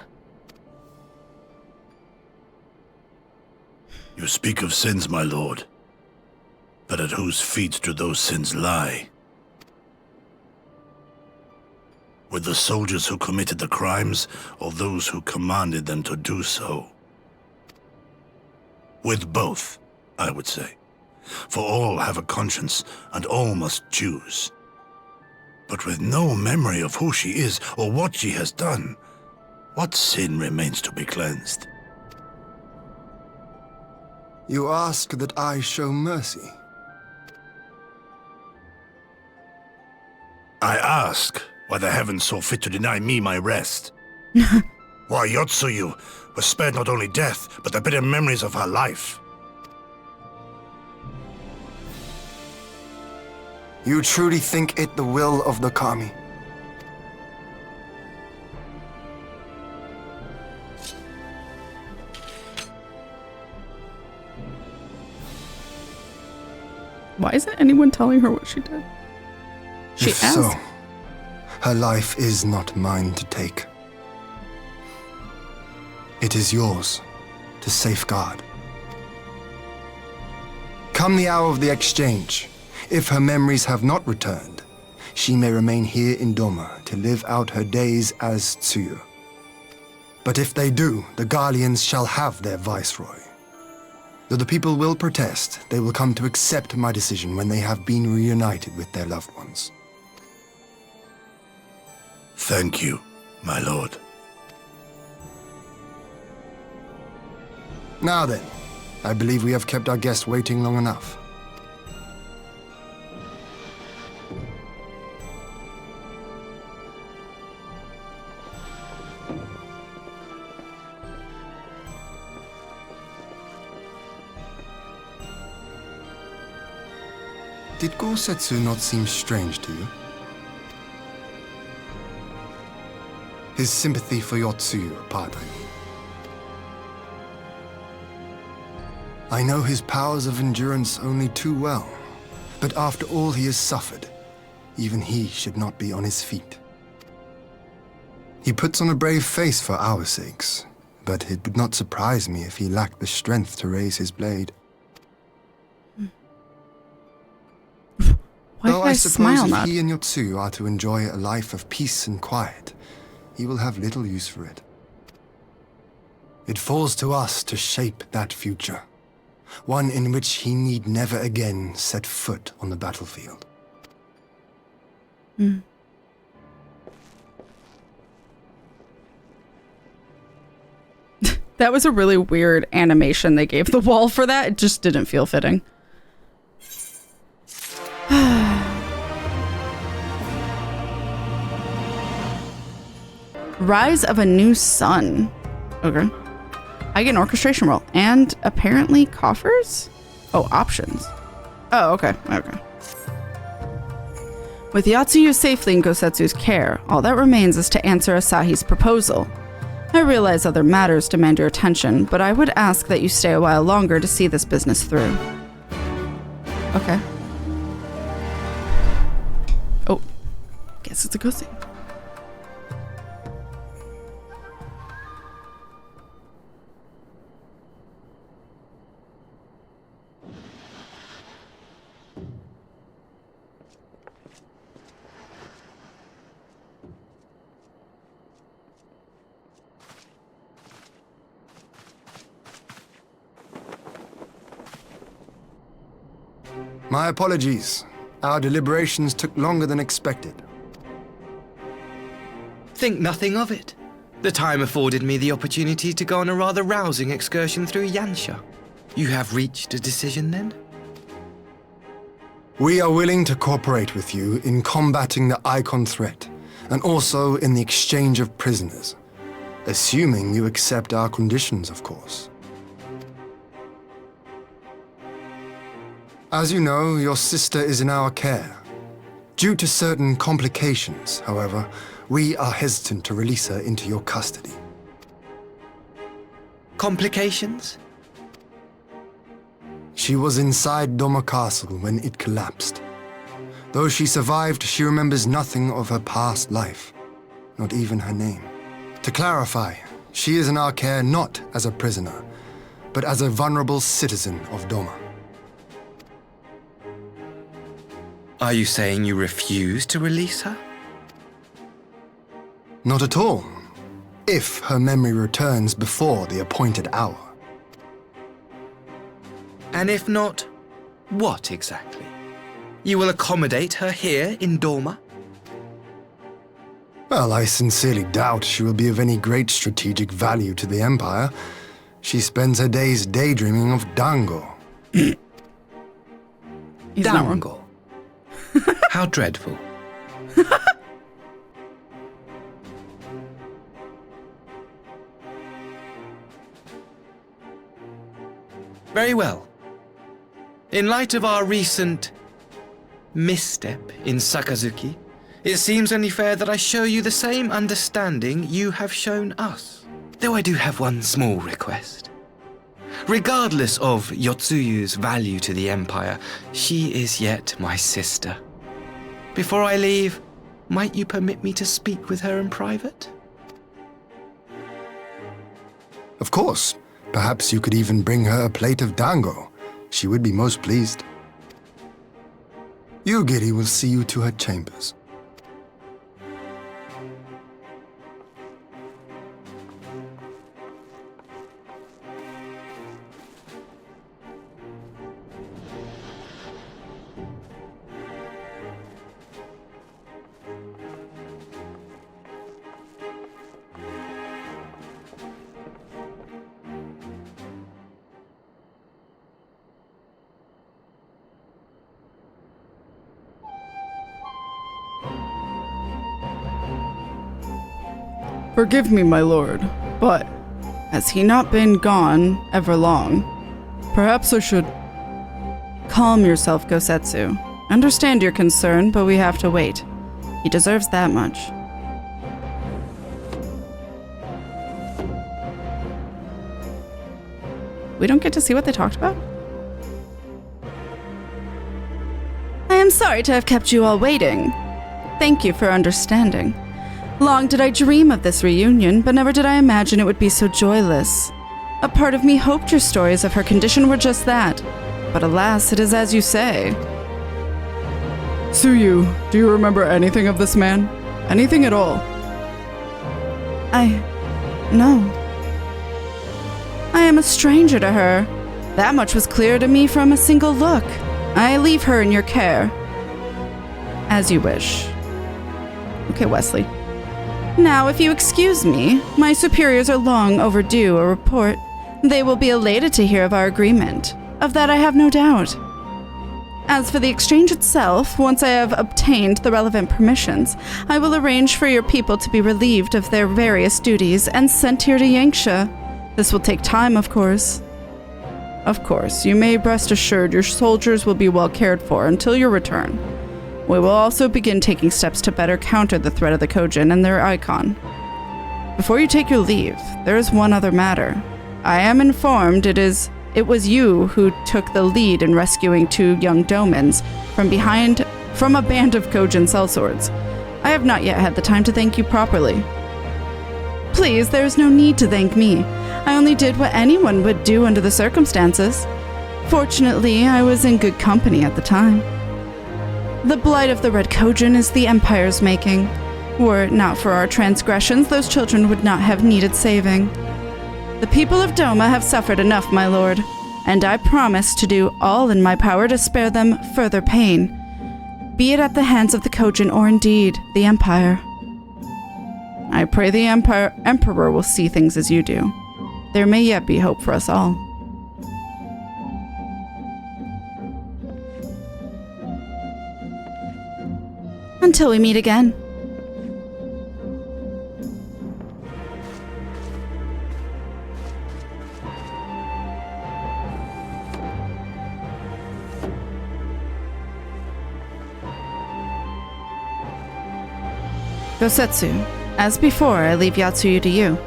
You speak of sins, my lord. But at whose feet do those sins lie? With the soldiers who committed the crimes, or those who commanded them to do so? With both, I would say. For all have a conscience, and all must choose. But with no memory of who she is, or what she has done, what sin remains to be cleansed? You ask that I show mercy. I ask why the heavens saw fit to deny me my rest. Why Tsuyu was spared not only death, but the bitter memories of her life. You truly think it the will of the Kami? Why isn't anyone telling her what she did? She If asked. so, her life is not mine to take. It is yours to safeguard. Come the hour of the exchange, if her memories have not returned, she may remain here in Doma to live out her days as Tsuyu. But if they do, the Guardians shall have their viceroy. Though the people will protest, they will come to accept my decision when they have been reunited with their loved ones. Thank you, my lord. Now then, I believe we have kept our guest waiting long enough. Did Gosetsu not seem strange to you? His sympathy for your Tsuyu apart, I mean. I know his powers of endurance only too well, but after all he has suffered, even he should not be on his feet. He puts on a brave face for our sakes, but it would not surprise me if he lacked the strength to raise his blade. Why Though did I I suppose smile if not? he and Tsuyu are to enjoy a life of peace and quiet, he will have little use for it. It falls to us to shape that future, one in which he need never again set foot on the battlefield. That was a really weird animation they gave the wall for that. It just didn't feel fitting. Rise of a New Sun. Okay. I get an orchestration roll. And apparently coffers? Oh, options. Oh, okay. Okay. With Yatsuyu safely in Gosetsu's care, all that remains is to answer Asahi's proposal. I realize other matters demand your attention, but I would ask that you stay a while longer to see this business through. Okay. Oh. Guess it's a ghosting. My apologies. Our deliberations took longer than expected. Think nothing of it. The time afforded me the opportunity to go on a rather rousing excursion through Yansha. You have reached a decision then? We are willing to cooperate with you in combating the Icon threat, and also in the exchange of prisoners. Assuming you accept our conditions, of course. As you know, your sister is in our care. Due to certain complications, however, we are hesitant to release her into your custody. Complications? She was inside Doma Castle when it collapsed. Though she survived, she remembers nothing of her past life, not even her name. To clarify, she is in our care not as a prisoner, but as a vulnerable citizen of Doma. Are you saying you refuse to release her? Not at all. If her memory returns before the appointed hour. And if not, what exactly? You will accommodate her here in Doma? Well, I sincerely doubt she will be of any great strategic value to the Empire. She spends her days daydreaming of Dango. Dango? How dreadful. Very well. In light of our recent misstep in Sakazuki, it seems only fair that I show you the same understanding you have shown us. Though I do have one small request. Regardless of Yotsuyu's value to the Empire, she is yet my sister. Before I leave, might you permit me to speak with her in private? Of course. Perhaps you could even bring her a plate of dango. She would be most pleased. Yugiri will see you to her chambers. Forgive me, my lord, but has he not been gone ever long? Perhaps I should... Calm yourself, Gosetsu. Understand your concern, but we have to wait. He deserves that much. We don't get to see what they talked about? I am sorry to have kept you all waiting. Thank you for understanding. Long did I dream of this reunion, but never did I imagine it would be so joyless. A part of me hoped your stories of her condition were just that, but alas, it is as you say. Tsuyu, do you remember anything of this man? Anything at all? No. I am a stranger to her. That much was clear to me from a single look. I leave her in your care. As you wish. Okay, Wesley. Now, if you excuse me, my superiors are long overdue a report. They will be elated to hear of our agreement. Of that I have no doubt. As for the exchange itself, once I have obtained the relevant permissions, I will arrange for your people to be relieved of their various duties and sent here to Yanxia. This will take time, of course. Of course, you may rest assured your soldiers will be well cared for until your return. We will also begin taking steps to better counter the threat of the Kojin and their icon. Before you take your leave, there is one other matter. I am informed it was you who took the lead in rescuing 2 young Domans from a band of Kojin sellswords. I have not yet had the time to thank you properly. Please, there is no need to thank me. I only did what anyone would do under the circumstances. Fortunately, I was in good company at the time. The blight of the Red Kojin is the Empire's making. Were it not for our transgressions, those children would not have needed saving. The people of Doma have suffered enough, my lord, and I promise to do all in my power to spare them further pain, be it at the hands of the Kojin or indeed the Empire. I pray the Emperor will see things as you do. There may yet be hope for us all. Until we meet again. Gosetsu, as before, I leave Yatsuyu to you.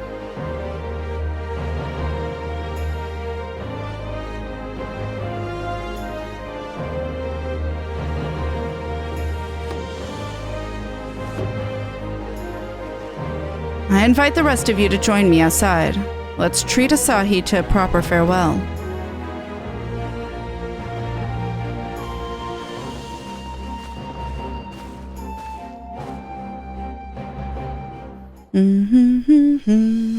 I invite the rest of you to join me outside. Let's treat Asahi to a proper farewell.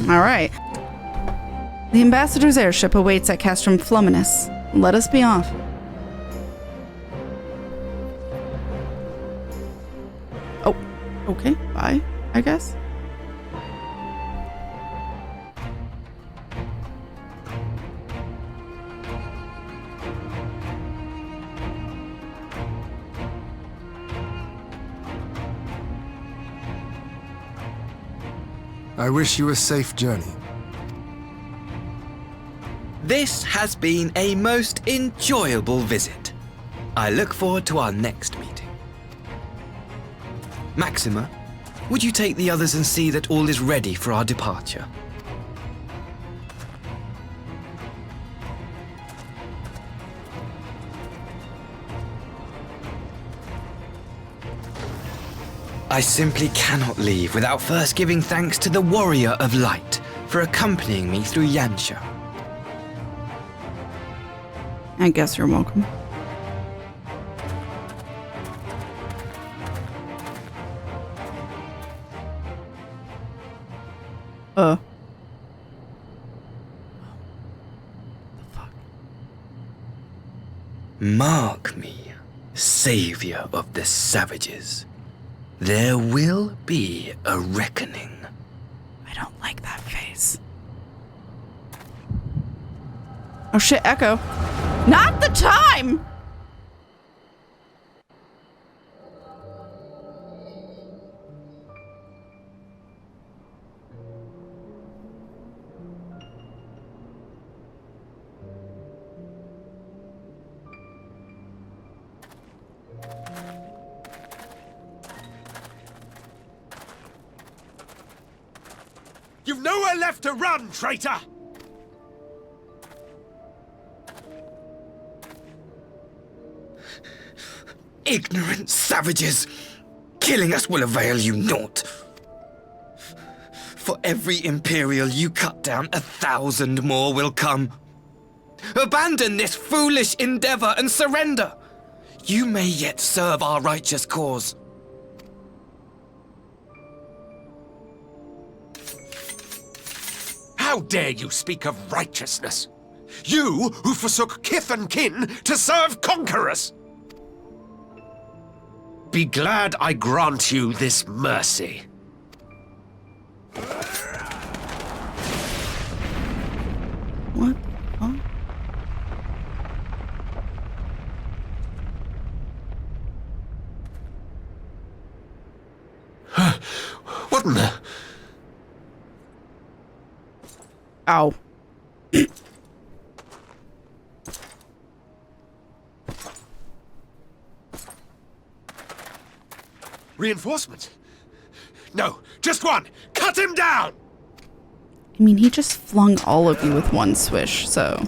All right. The ambassador's airship awaits at Castrum Fluminus. Let us be off. Oh, okay. Bye, I guess. I wish you a safe journey. This has been a most enjoyable visit. I look forward to our next meeting. Maxima, would you take the others and see that all is ready for our departure? I simply cannot leave without first giving thanks to the Warrior of Light for accompanying me through Yanxia. I guess you're welcome. Mark me, savior of the savages. There will be a reckoning. I don't like that face. Oh shit, Echo. Not the time! You've nowhere left to run, traitor! Ignorant savages! Killing us will avail you naught. For every Imperial you cut down, 1,000 more will come. Abandon this foolish endeavor and surrender. You may yet serve our righteous cause. How dare you speak of righteousness? You who forsook kith and kin to serve conquerors! Be glad I grant you this mercy. What? Oh. sudden. Ow. Reinforcements? No, just one! Cut him down! I mean, he just flung all of you with one swish, so...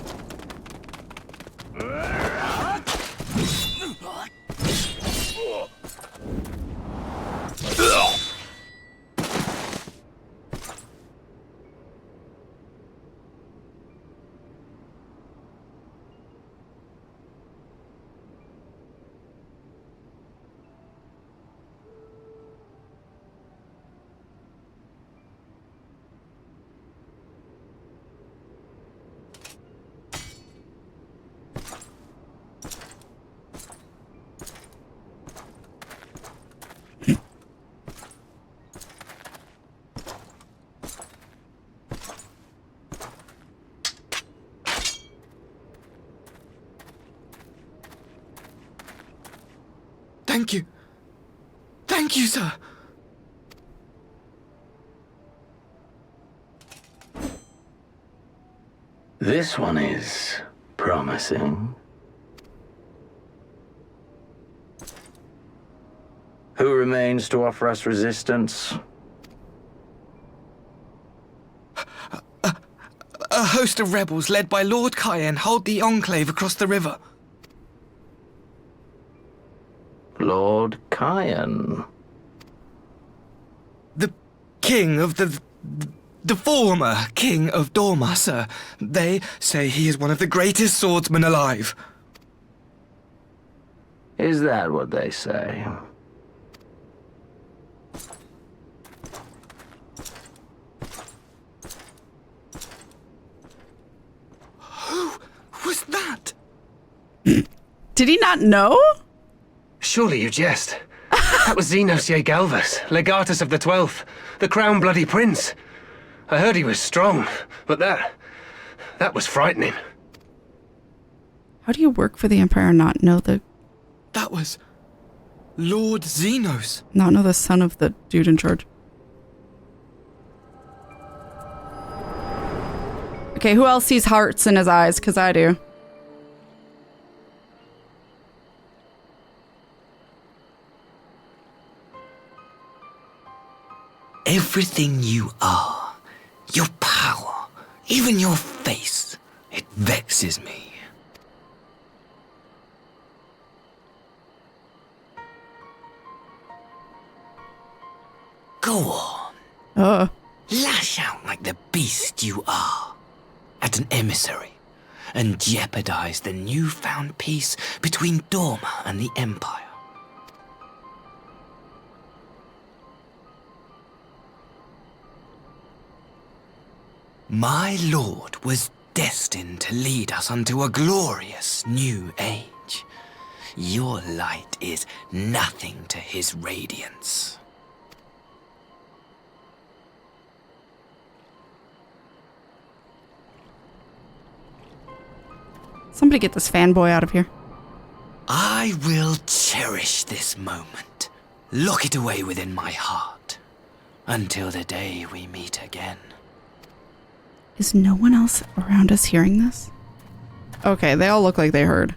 Thank you. Thank you, sir. This one is promising. Who remains to offer us resistance? A host of rebels led by Lord Cayenne hold the Enclave across the river. Lord Cayenne? The king of the former king of Doma, sir. They say he is one of the greatest swordsmen alive. Is that what they say? Who was that? Did he not know? Surely you jest. That was Xenos Galvus, legatus of the 12th, the Crown Bloody Prince. I heard he was strong, but that was frightening. How do you work for the Empire and not know the... That was Lord Xenos. Not know the son of the dude in charge. Okay, who else sees hearts in his eyes? Because I do. Everything you are, your power, even your face, it vexes me. Go on. Lash out like the beast you are at an emissary and jeopardize the newfound peace between Doma and the Empire. My lord was destined to lead us unto a glorious new age. Your light is nothing to his radiance. Somebody get this fanboy out of here. I will cherish this moment, lock it away within my heart, until the day we meet again. Is no one else around us hearing this? Okay, they all look like they heard.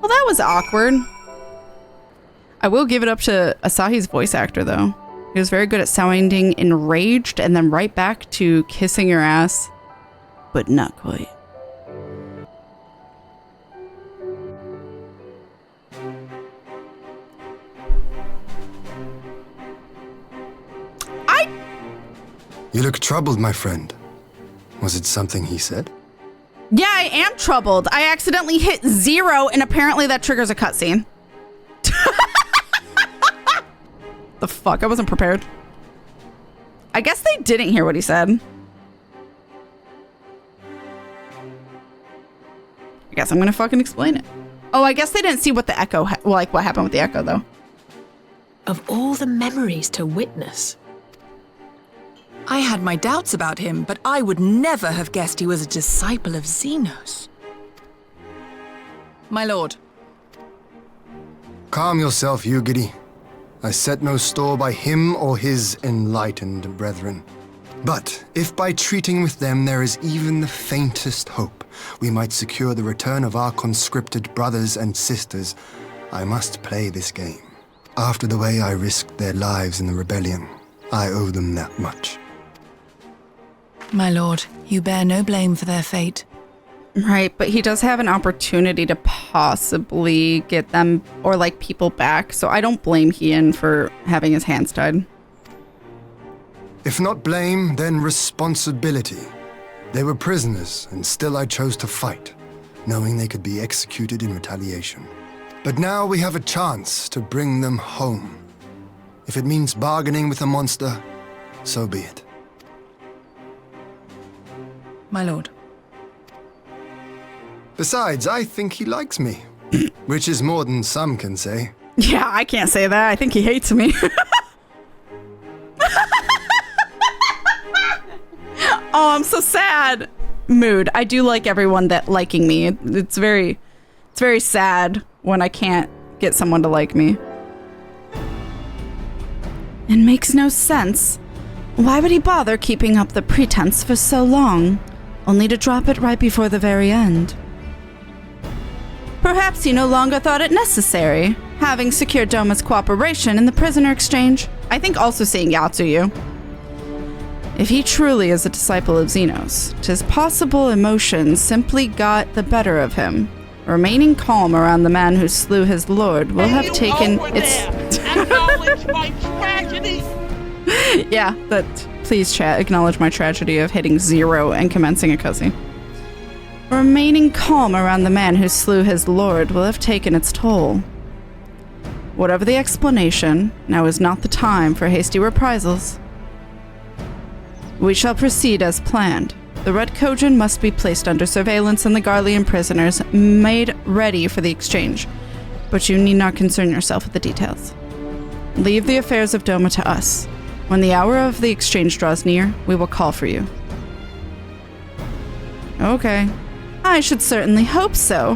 Well, that was awkward. I will give it up to Asahi's voice actor, though. He was very good at sounding enraged and then right back to kissing your ass, but not quite. You look troubled, my friend. Was it something he said? Yeah, I am troubled. I accidentally hit 0, and apparently that triggers a cutscene. The fuck? I wasn't prepared. I guess they didn't hear what he said. I guess I'm gonna fucking explain it. Oh, I guess they didn't see what the echo, what happened with the echo, though. Of all the memories to witness. I had my doubts about him, but I would never have guessed he was a disciple of Xenos. My lord. Calm yourself, Yugiri. I set no store by him or his enlightened brethren. But if by treating with them there is even the faintest hope, we might secure the return of our conscripted brothers and sisters, I must play this game. After the way I risked their lives in the rebellion, I owe them that much. My lord, you bear no blame for their fate. Right, but he does have an opportunity to possibly get them or like people back, so I don't blame Hien for having his hands tied. If not blame, then responsibility. They were prisoners, and still I chose to fight, knowing they could be executed in retaliation. But now we have a chance to bring them home. If it means bargaining with a monster, so be it. My lord. Besides, I think he likes me, which is more than some can say. Yeah, I can't say that. I think he hates me. Oh, I'm so sad. Mood. I do like everyone that liking me. It's very sad when I can't get someone to like me. It makes no sense. Why would he bother keeping up the pretense for so long, only to drop it right before the very end? Perhaps he no longer thought it necessary, having secured Doma's cooperation in the prisoner exchange. I think also seeing Tsuyu. If he truly is a disciple of Xenos, 'tis possible emotions simply got the better of him. Remaining calm around the man who slew his lord will have taken its... Acknowledge my tragedy! Yeah, please chat, acknowledge my tragedy of hitting 0 and commencing a cutscene. Remaining calm around the man who slew his lord will have taken its toll. Whatever the explanation, now is not the time for hasty reprisals. We shall proceed as planned. The Red Kojin must be placed under surveillance and the Garlean prisoners made ready for the exchange, but you need not concern yourself with the details. Leave the affairs of Doma to us. When the hour of the exchange draws near, we will call for you. Okay. I should certainly hope so.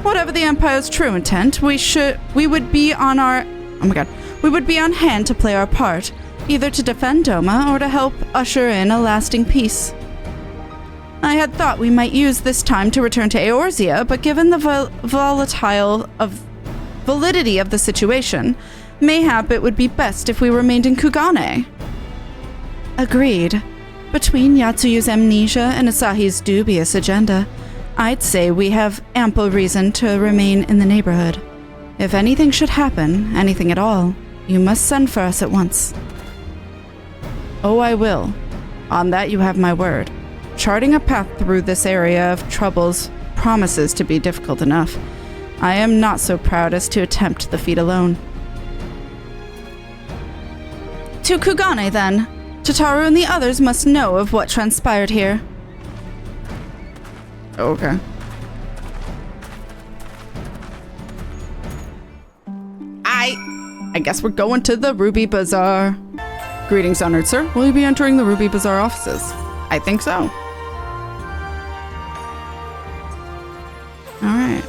Whatever the Empire's true intent, we would be on hand to play our part, either to defend Doma or to help usher in a lasting peace. I had thought we might use this time to return to Eorzea, but given the validity of the situation, mayhap it would be best if we remained in Kugane. Agreed. Between Yatsuyu's amnesia and Asahi's dubious agenda, I'd say we have ample reason to remain in the neighborhood. If anything should happen, anything at all, you must send for us at once. Oh, I will. On that you have my word. Charting a path through this area of troubles promises to be difficult enough. I am not so proud as to attempt the feat alone. To Kugane, then. Tataru and the others must know of what transpired here. Okay. I guess we're going to the Ruby Bazaar. Greetings, honored sir. Will you be entering the Ruby Bazaar offices? I think so. Alright.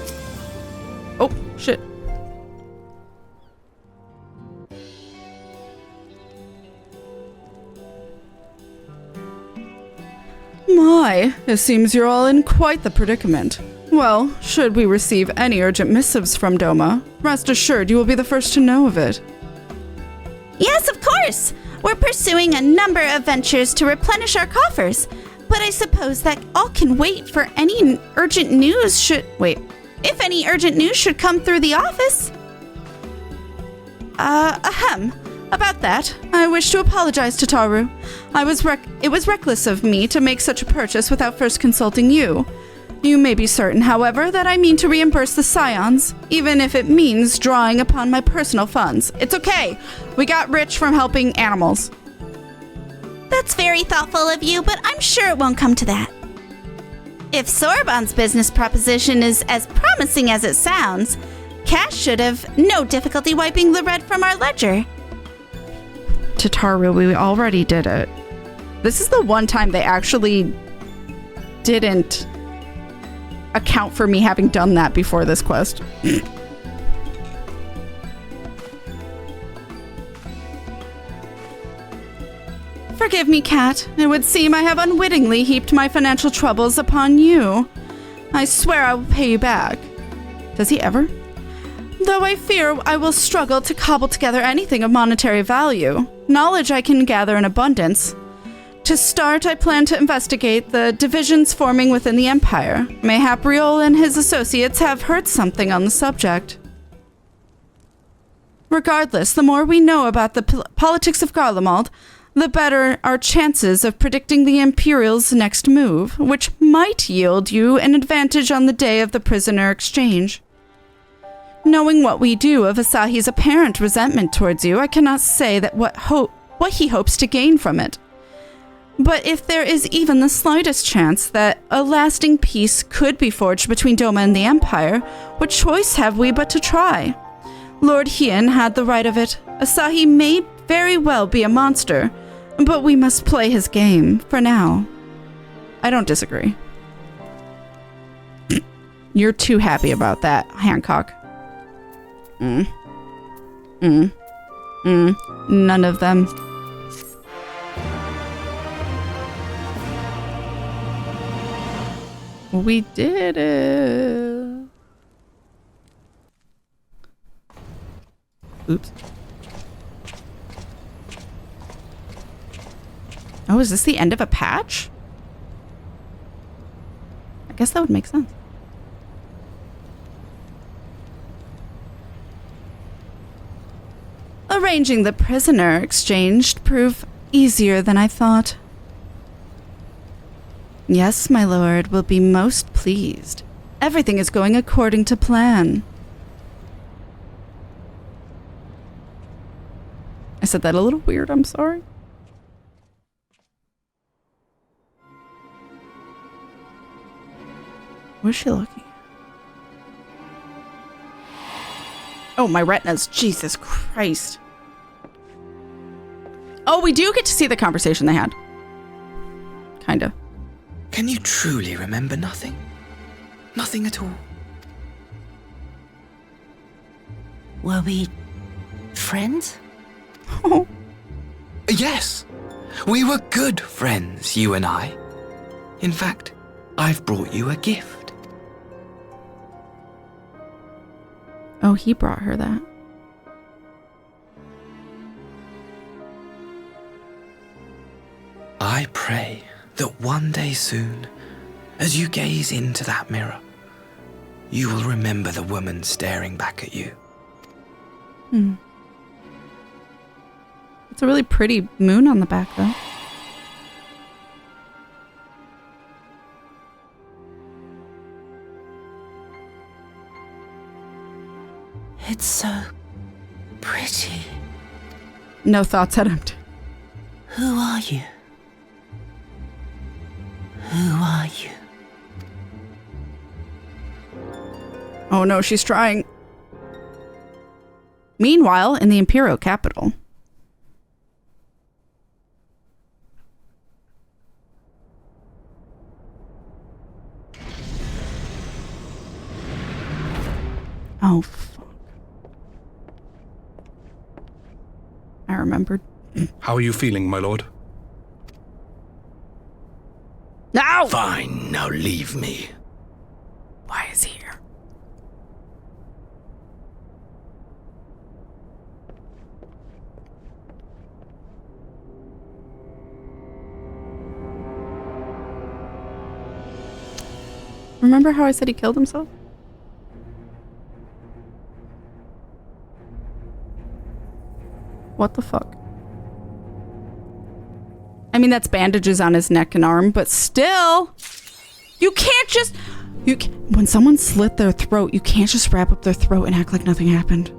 Oh, shit. My, it seems you're all in quite the predicament. Well, should we receive any urgent missives from Doma, rest assured you will be the first to know of it. Yes, of course! We're pursuing a number of ventures to replenish our coffers, but I suppose that all can wait for any urgent news if any urgent news should come through the office. About that, I wish to apologize to Taru. It was reckless of me to make such a purchase without first consulting you. You may be certain, however, that I mean to reimburse the Scions, even if it means drawing upon my personal funds. It's okay. We got rich from helping animals. That's very thoughtful of you, but I'm sure it won't come to that. If Sorbonne's business proposition is as promising as it sounds, Cash should have no difficulty wiping the red from our ledger. To Taru, we already did it. This is the one time they actually didn't account for me having done that before this quest. Forgive me, Kat. It would seem I have unwittingly heaped my financial troubles upon you. I swear I will pay you back. Does he ever? Though I fear I will struggle to cobble together anything of monetary value. Knowledge I can gather in abundance. To start, I plan to investigate the divisions forming within the Empire. Mayhap Riol and his associates have heard something on the subject. Regardless, the more we know about the politics of Garlemald, the better our chances of predicting the Imperials' next move, which might yield you an advantage on the day of the prisoner exchange. Knowing what we do of Asahi's apparent resentment towards you, I cannot say that what he hopes to gain from it. But if there is even the slightest chance that a lasting peace could be forged between Doma and the Empire, what choice have we but to try? Lord Hien had the right of it. Asahi may very well be a monster, but we must play his game, for now. I don't disagree. You're too happy about that, Hancock. None of them. We did it. Oops. Oh, is this the end of a patch? I guess that would make sense. Arranging the prisoner exchange proved easier than I thought. Yes, my lord will be most pleased. Everything is going according to plan. I said that a little weird, I'm sorry. Where's she looking? Oh, my retinas. Jesus Christ. Oh, we do get to see the conversation they had. Kind of. Can you truly remember nothing? Nothing at all? Were we friends? Oh. Yes. We were good friends, you and I. In fact, I've brought you a gift. Oh, he brought her that. I pray that one day soon, as you gaze into that mirror, you will remember the woman staring back at you. It's a really pretty moon on the back, though. It's so pretty. No thoughts, Adam. Who are you? Who are you? Oh no, she's trying. Meanwhile, in the Imperial capital. Oh, fuck. I remembered. How are you feeling, my lord? No! Fine, now leave me. Why is he here? Remember how I said he killed himself? What the fuck? I mean, that's bandages on his neck and arm, but still, you can't just, when someone slit their throat, you can't just wrap up their throat and act like nothing happened.